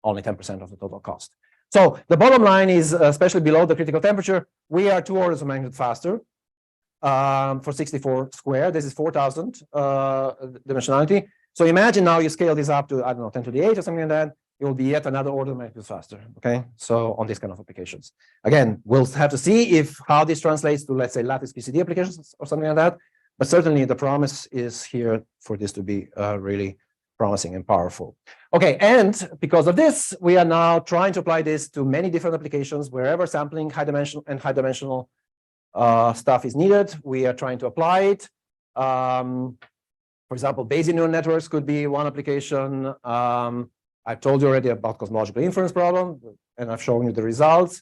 Speaker 2: only 10% of the total cost. So the bottom line is, especially below the critical temperature, we are 2 orders of magnitude faster for 64 squared. This is 4,000 dimensionality. So imagine now you scale this up to, I don't know, 10 to the 8 or something like that. It will be yet another order of magnitude faster. Okay, so on these kind of applications, again, we'll have to see how this translates to, let's say, Lattice QCD applications or something like that. But certainly the promise is here for this to be really promising and powerful. Okay, and because of this, we are now trying to apply this to many different applications wherever sampling high dimensional stuff is needed. We are trying to apply it. For example, Bayesian neural networks could be one application. I've told you already about cosmological inference problem, and I've shown you the results.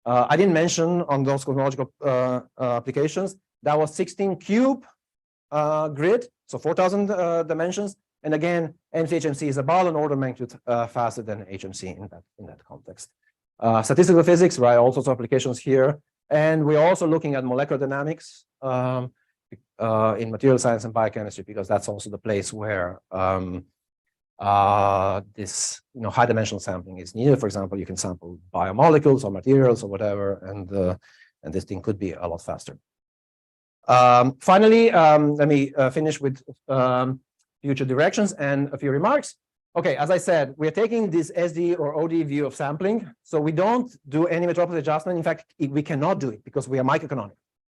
Speaker 2: I didn't mention on those cosmological applications, that was 16 cube grid, so 4,000 dimensions. And again, MCMC is about an order of magnitude faster than HMC in that context. Statistical physics, right? All sorts of applications here. And we're also looking at molecular dynamics in material science and biochemistry, because that's also the place where this high dimensional sampling is needed. For example, you can sample biomolecules or materials or whatever, and this thing could be a lot faster. Finally, let me finish with future directions and a few remarks. Okay, as I said, we're taking this SD or OD view of sampling. So we don't do any metropolis adjustment. In fact, we cannot do it because we are microcanonical.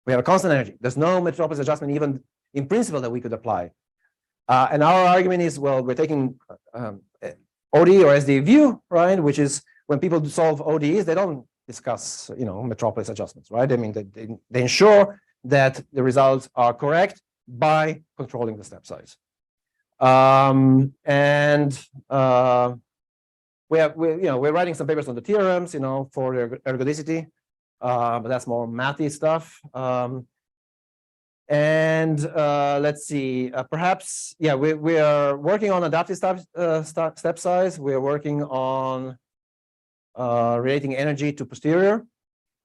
Speaker 2: We have a constant energy. There's no metropolis adjustment even in principle that we could apply. And our argument is, well, we're taking OD or SD view, right? Which is when people solve ODEs, they don't discuss, metropolis adjustments, right? I mean, they ensure that the results are correct by controlling the step size. We're writing some papers on the theorems, for ergodicity, but that's more mathy stuff. Let's see, perhaps, yeah, we are working on adaptive step size. We're working on relating energy to posterior.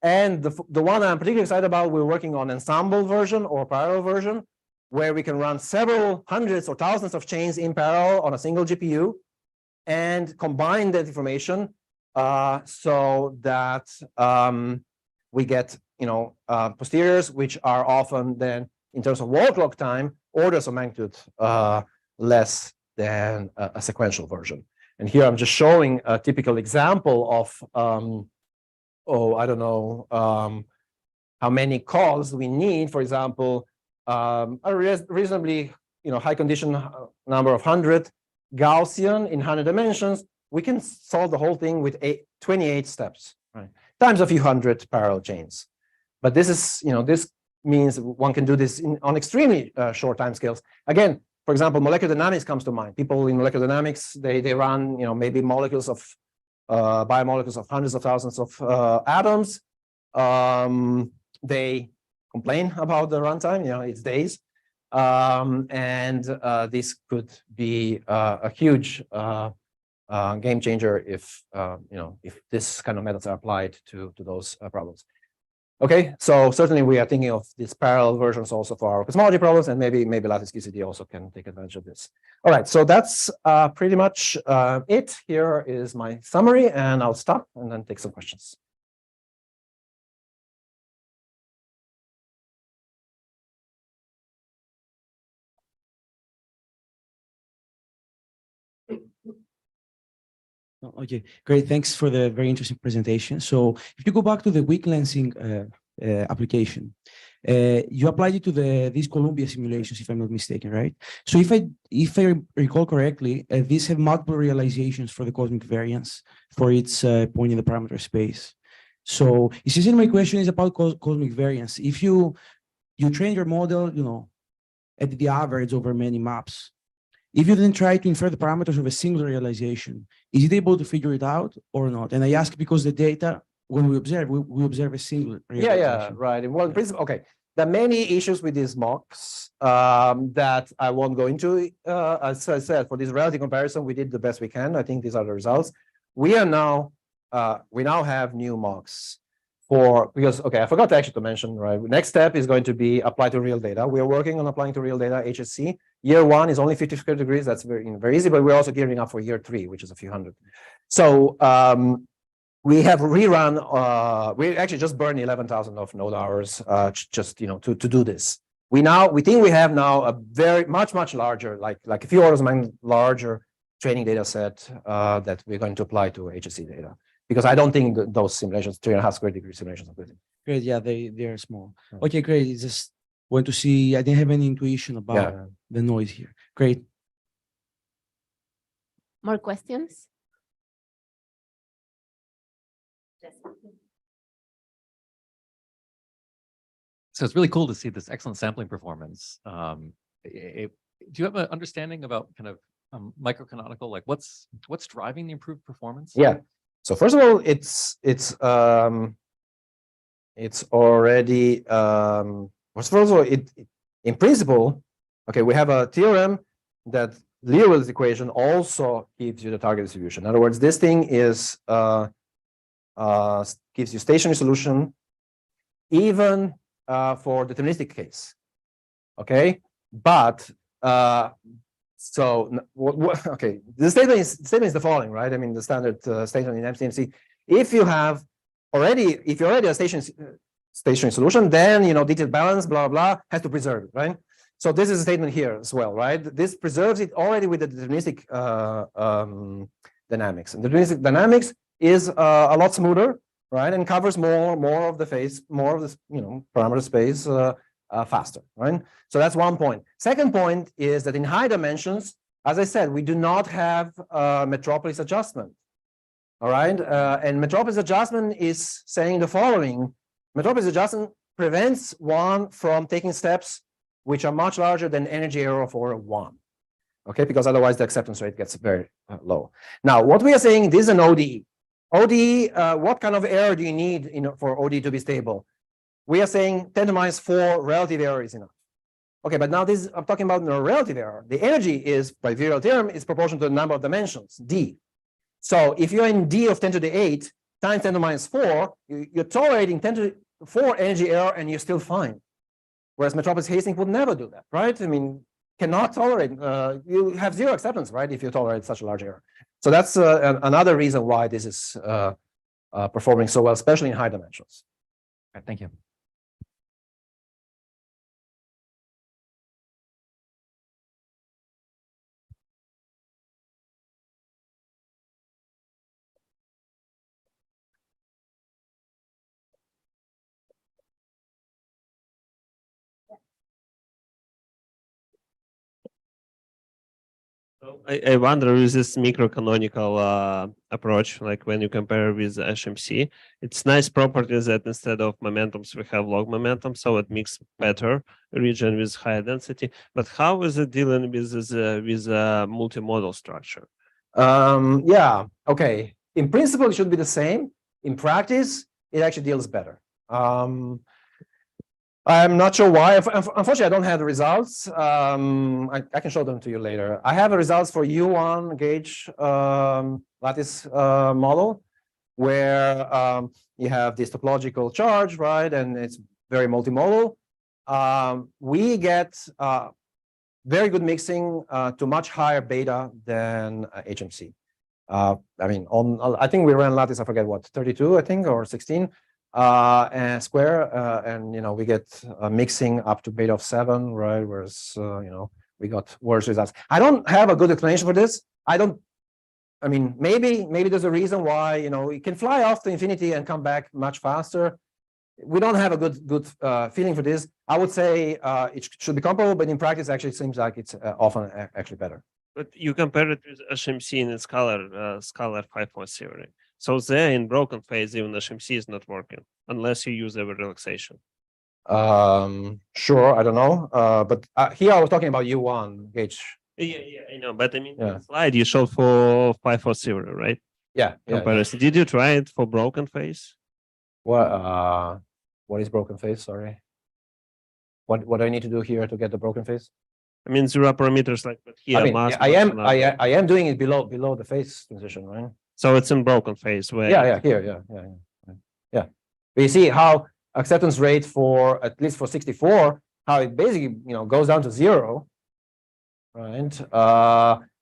Speaker 2: And the one I'm particularly excited about, we're working on ensemble version or parallel version, where we can run several hundreds or thousands of chains in parallel on a single GPU and combine that information so that we get, posteriors, which are often then, in terms of wall clock time, orders of magnitude less than a sequential version. And here I'm just showing a typical example of, I don't know how many calls we need. For example, a reasonably high condition number of 100 Gaussian in 100 dimensions. We can solve the whole thing with 28 steps, right? Times a few hundred parallel chains. But this is, this means one can do this on extremely short time scales. Again, for example, molecular dynamics comes to mind. People in molecular dynamics, they run, maybe molecules of biomolecules of hundreds of thousands of atoms. They complain about the runtime, it's days. This could be a huge game changer if this kind of methods are applied to those problems. Okay, so certainly we are thinking of these parallel versions also for our cosmology problems, and maybe Lattice QCD also can take advantage of this. All right, so that's pretty much it. Here is my summary, and I'll stop and then take some questions.
Speaker 6: Okay, great. Thanks for the very interesting presentation. So if you go back to the weak lensing application, you applied it to these Columbia simulations, if I'm not mistaken, right? So if I recall correctly, these have multiple realizations for the cosmic variance for its point in the parameter space. So essentially my question is about cosmic variance. If you train your model, at the average over many maps, if you then try to infer the parameters of a single realization, is it able to figure it out or not? And I ask because the data, when we observe a single realization.
Speaker 2: Yeah, right. Well, in principle, okay. There are many issues with these mocks that I won't go into. As I said, for this relative comparison, we did the best we can. I think these are the results. We are now we now have new mocks for, because, okay, I forgot actually to mention, right? Next step is going to be apply to real data. We are working on applying to real data, HSC. Year 1 is only 50 square degrees. That's very easy, but we're also gearing up for year 3, which is a few hundred. So we have rerun, we actually just burned 11,000 of node hours, just, to do this. We think we have now a very much larger, like a few orders of larger training data set that we're going to apply to HSC data. Because I don't think those simulations, 3.5 square degree simulations, are good.
Speaker 6: Great. Yeah, they are small. Okay, great. It's just want to see. I didn't have any intuition about the noise here. Great.
Speaker 1: More questions?
Speaker 7: So it's really cool to see this excellent sampling performance. Do you have an understanding about kind of microcanonical, like what's driving the improved performance?
Speaker 2: Yeah. So first of all, it's already first of all, in principle, okay, we have a theorem that Liouville's equation also gives you the target distribution. In other words, this thing is gives you stationary solution even for deterministic case. Okay, but so okay, the statement is the following, right? I mean, the standard statement in MCMC. If you're already a stationary solution, then detailed balance, blah blah, has to preserve it, right? So this is a statement here as well, right? This preserves it already with the deterministic dynamics, and the deterministic dynamics is a lot smoother, right, and covers more of the phase, more of this parameter space faster, right? So that's one point. Second point is that in high dimensions, as I said, we do not have metropolis adjustment. All right, and metropolis adjustment is saying the following: metropolis adjustment prevents one from taking steps which are much larger than energy error of order 1. Okay, because otherwise the acceptance rate gets very low. Now, what we are saying, this is an ODE. ODE, what kind of error do you need for ODE to be stable? We are saying 10 to the minus 4 relative error is enough. Okay, but now I'm talking about the relative error. The energy is, by virial theorem, is proportional to the number of dimensions, D. So if you're in D of 10 to the 8 times 10 to the minus 4, you're tolerating 10 to the 4 energy error and you're still fine. Whereas Metropolis Hastings would never do that, right? I mean, cannot tolerate, you have zero acceptance, right, if you tolerate such a large error. So that's another reason why this is performing so well, especially in high dimensions.
Speaker 7: Okay, thank you.
Speaker 3: I wonder with this microcanonical approach, like when you compare with HMC, it's nice properties that instead of momentums, we have log momentum, so it makes better region with higher density. But how is it dealing with this multimodal structure?
Speaker 2: Yeah, okay. In principle, it should be the same. In practice, it actually deals better. I'm not sure why. Unfortunately, I don't have the results. I can show them to you later. I have the results for U1 gauge lattice model, where you have this topological charge, right? And it's very multimodal. We get very good mixing to much higher beta than HMC. I mean, I think we ran lattice, I forget what, 32, I think, or 16. And square, and we get mixing up to beta of 7, right? Whereas we got worse results. I don't have a good explanation for this. I mean, maybe there's a reason why it can fly off to infinity and come back much faster. We don't have a good feeling for this. I would say it should be comparable, but in practice, actually, it seems like it's often actually better.
Speaker 3: But you compare it with HMC in its scalar 5-4 theory. So there in broken phase, even HMC is not working unless you use every relaxation.
Speaker 2: Sure, I don't know. But here I was talking about U1 gauge.
Speaker 3: Yeah, I know. But I mean, the slide you showed for 5-4 theory, right?
Speaker 2: Yeah.
Speaker 3: Comparison. Did you try it for broken phase?
Speaker 2: What is broken phase? Sorry. What do I need to do here to get the broken phase?
Speaker 3: I mean, zero parameters like, but here,
Speaker 2: I mean, I am doing it below the phase transition, right?
Speaker 3: So it's in broken phase where
Speaker 2: Yeah. We see how acceptance rate for at least for 64, how it basically goes down to 0, right?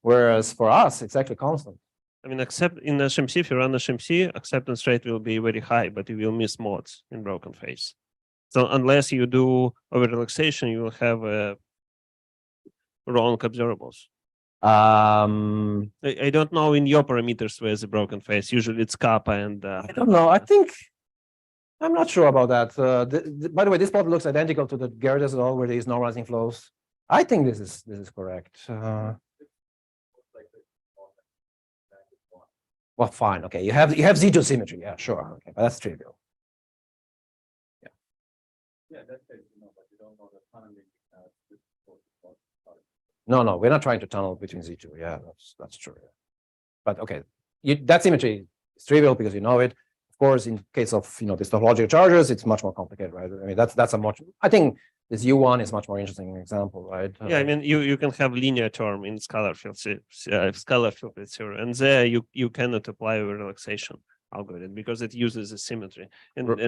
Speaker 2: Whereas for us, it's actually constant.
Speaker 3: I mean, except in HMC, if you run HMC, acceptance rate will be very high, but you will miss mods in broken phase. So unless you do over relaxation, you will have wrong observables. I don't know in your parameters where's the broken phase. Usually it's kappa and.
Speaker 2: I don't know. I'm not sure about that. By the way, this plot looks identical to the Garrett et al. Where there is normalizing flows. I think this is correct. Well, fine. Okay, you have Z2 symmetry. Yeah, sure. Okay, but that's trivial. Yeah. Yeah, that's but you don't know the tunneling. No, we're not trying to tunnel between Z2. Yeah, that's true. But okay, that symmetry is trivial because you know it. Of course, in case of these topological charges, it's much more complicated, right? I mean, that's a much. I think this U1 is much more interesting example, right?
Speaker 3: Yeah, I mean, you can have linear term in scalar field theory, and there you cannot apply a relaxation algorithm because it uses a symmetry. And
Speaker 2: sure.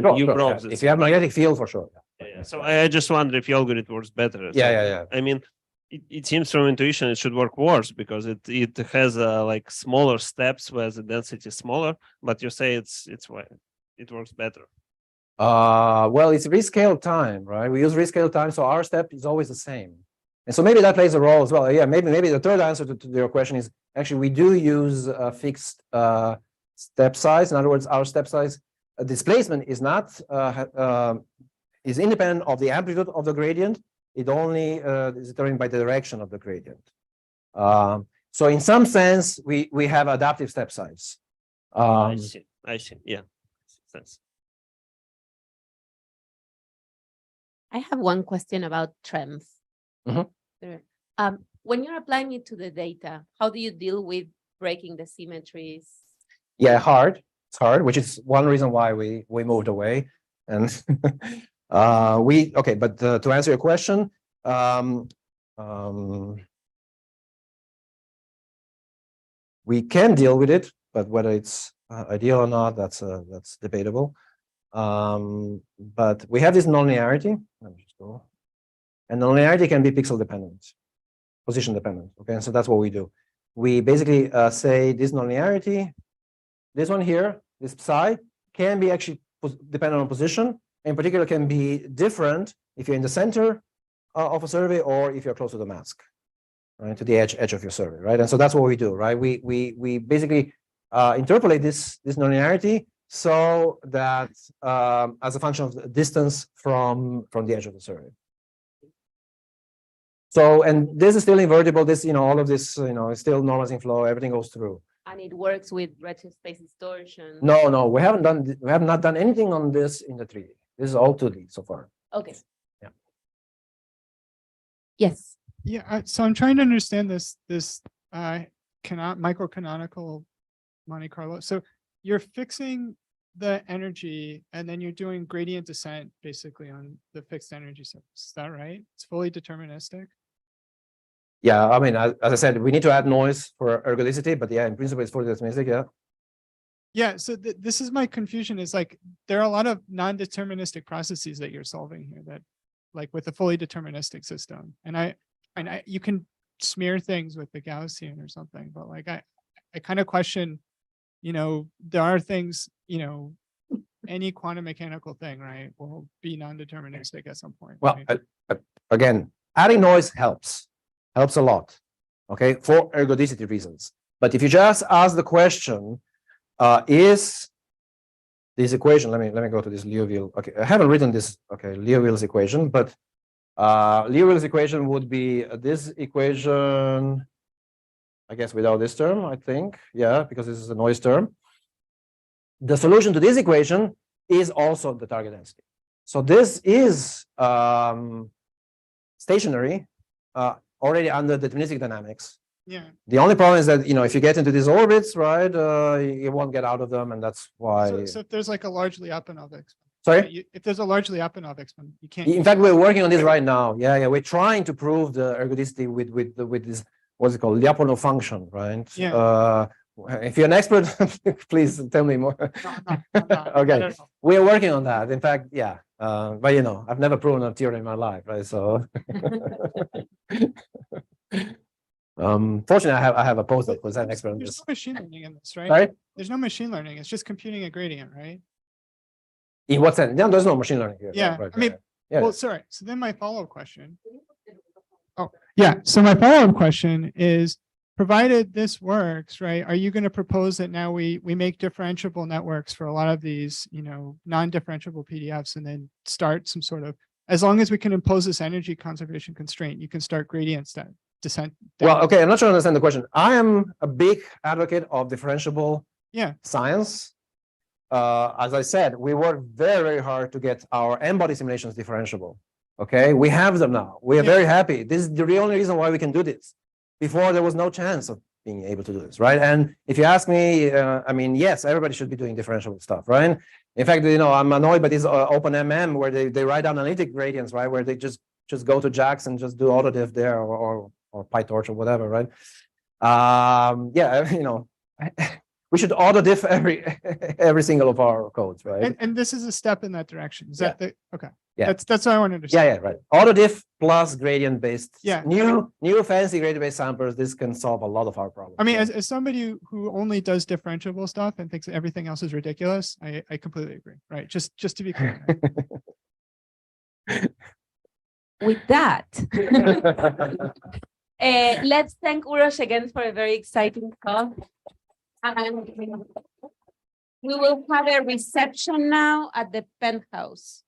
Speaker 2: If you have magnetic field, for sure.
Speaker 3: Yeah. So I just wonder if the algorithm works better.
Speaker 2: Yeah.
Speaker 3: I mean, it seems from intuition it should work worse because it has like smaller steps where the density is smaller, but you say it works better.
Speaker 2: Well, it's rescale time, right? We use rescale time, so our step is always the same. And so maybe that plays a role as well. Yeah, maybe the third answer to your question is actually we do use a fixed step size. In other words, our step size displacement is not is independent of the amplitude of the gradient. It only is determined by the direction of the gradient. So in some sense, we have adaptive step size.
Speaker 3: I see. Yeah. Sense.
Speaker 1: I have one question about trends.
Speaker 2: Mm-hmm.
Speaker 1: When you're applying it to the data, how do you deal with breaking the symmetries?
Speaker 2: Yeah, it's hard, which is one reason why we moved away. And but to answer your question, we can deal with it, but whether it's ideal or not, that's debatable. But we have this nonlinearity. Let me just go. And nonlinearity can be pixel dependent, position dependent. Okay, and so that's what we do. We basically say this nonlinearity, this one here, this psi, can be actually dependent on position. In particular, can be different if you're in the center of a survey or if you're close to the mask, right, to the edge of your survey, right? And so that's what we do, right? We basically interpolate this nonlinearity so that as a function of the distance from the edge of the survey. So, and this is still invertible. This, all of this, is still normalizing flow. Everything goes through.
Speaker 1: And it works with redshift space distortion.
Speaker 2: No, we have not done anything on this in the 3D. This is all 2D so far.
Speaker 1: Okay.
Speaker 2: Yeah.
Speaker 1: Yes.
Speaker 8: Yeah. So I'm trying to understand this microcanonical Monte Carlo. So you're fixing the energy and then you're doing gradient descent basically on the fixed energy surface. Is that right? It's fully deterministic.
Speaker 2: Yeah, I mean, as I said, we need to add noise for ergodicity, but yeah, in principle, it's fully deterministic. Yeah.
Speaker 8: Yeah. So this is my confusion. Is like there are a lot of non-deterministic processes that you're solving here that, like with a fully deterministic system, and you can smear things with the Gaussian or something, but like I kind of question, there are things, any quantum mechanical thing, right, will be non-deterministic at some point.
Speaker 2: Well,
Speaker 8: right?
Speaker 2: again, adding noise helps a lot, okay, for ergodicity reasons. But if you just ask the question, is this equation, let me go to this Liouville. Okay, I haven't written this, okay, Liouville's equation, but Liouville's equation would be this equation, I guess without this term, I think, yeah, because this is a noise term. The solution to this equation is also the target density. So this is stationary, already under deterministic dynamics.
Speaker 8: Yeah.
Speaker 2: The only problem is that, if you get into these orbits, right, you won't get out of them, and that's why.
Speaker 8: So if there's like a largely Lyapunov exponent.
Speaker 2: Sorry?
Speaker 8: If there's a largely Lyapunov exponent, you can't.
Speaker 2: In fact, we're working on this right now. Yeah, we're trying to prove the ergodicity with this, what's it called, Lyapunov function, right?
Speaker 8: Yeah.
Speaker 2: if you're an expert, please tell me more.
Speaker 8: I'm not.
Speaker 2: Okay.
Speaker 8: I don't know.
Speaker 2: We are working on that. In fact, yeah. But you know, I've never proven a theory in my life, right? So fortunately, I have a postdoc who's an expert on
Speaker 8: There's
Speaker 2: this.
Speaker 8: no machine learning in this, right?
Speaker 2: Sorry?
Speaker 8: There's no machine learning. It's just computing a gradient, right?
Speaker 2: In what sense? No, there's no machine learning here.
Speaker 8: Yeah,
Speaker 2: Right,
Speaker 8: I mean,
Speaker 2: right. Yeah.
Speaker 8: well, sorry. So then my follow-up question. Oh, yeah. So my follow-up question is, provided this works, right? Are you going to propose that now we make differentiable networks for a lot of these, you know, non-differentiable PDFs, and then start some sort of, as long as we can impose this energy conservation constraint, you can start gradients that descent.
Speaker 2: Well, okay, I'm not sure I understand the question. I am a big advocate of differentiable science. As I said, we work very, very hard to get our n-body simulations differentiable. Okay, we have them now. We are very happy. This is the only reason why we can do this. Before, there was no chance of being able to do this, right? And if you ask me, I mean, yes, everybody should be doing differentiable stuff, right? In fact, you know, I'm annoyed by this OpenMM where they write down analytic gradients, right? Where they just go to JAX and just do autodiff there or PyTorch or whatever, right? Yeah, you know, we should autodiff every single of our codes, right?
Speaker 8: And this is a step in that direction. Is that the okay?
Speaker 2: Yeah.
Speaker 8: That's what I want to understand.
Speaker 2: Yeah, right. Autodiff plus gradient based.
Speaker 8: Yeah.
Speaker 2: New fancy gradient based samplers. This can solve a lot of our problems.
Speaker 8: I mean, as somebody who only does differentiable stuff and thinks everything else is ridiculous, I completely agree. Right? Just to be clear.
Speaker 1: With that, let's thank Uros again for a very exciting talk. And we will have a reception now at the penthouse.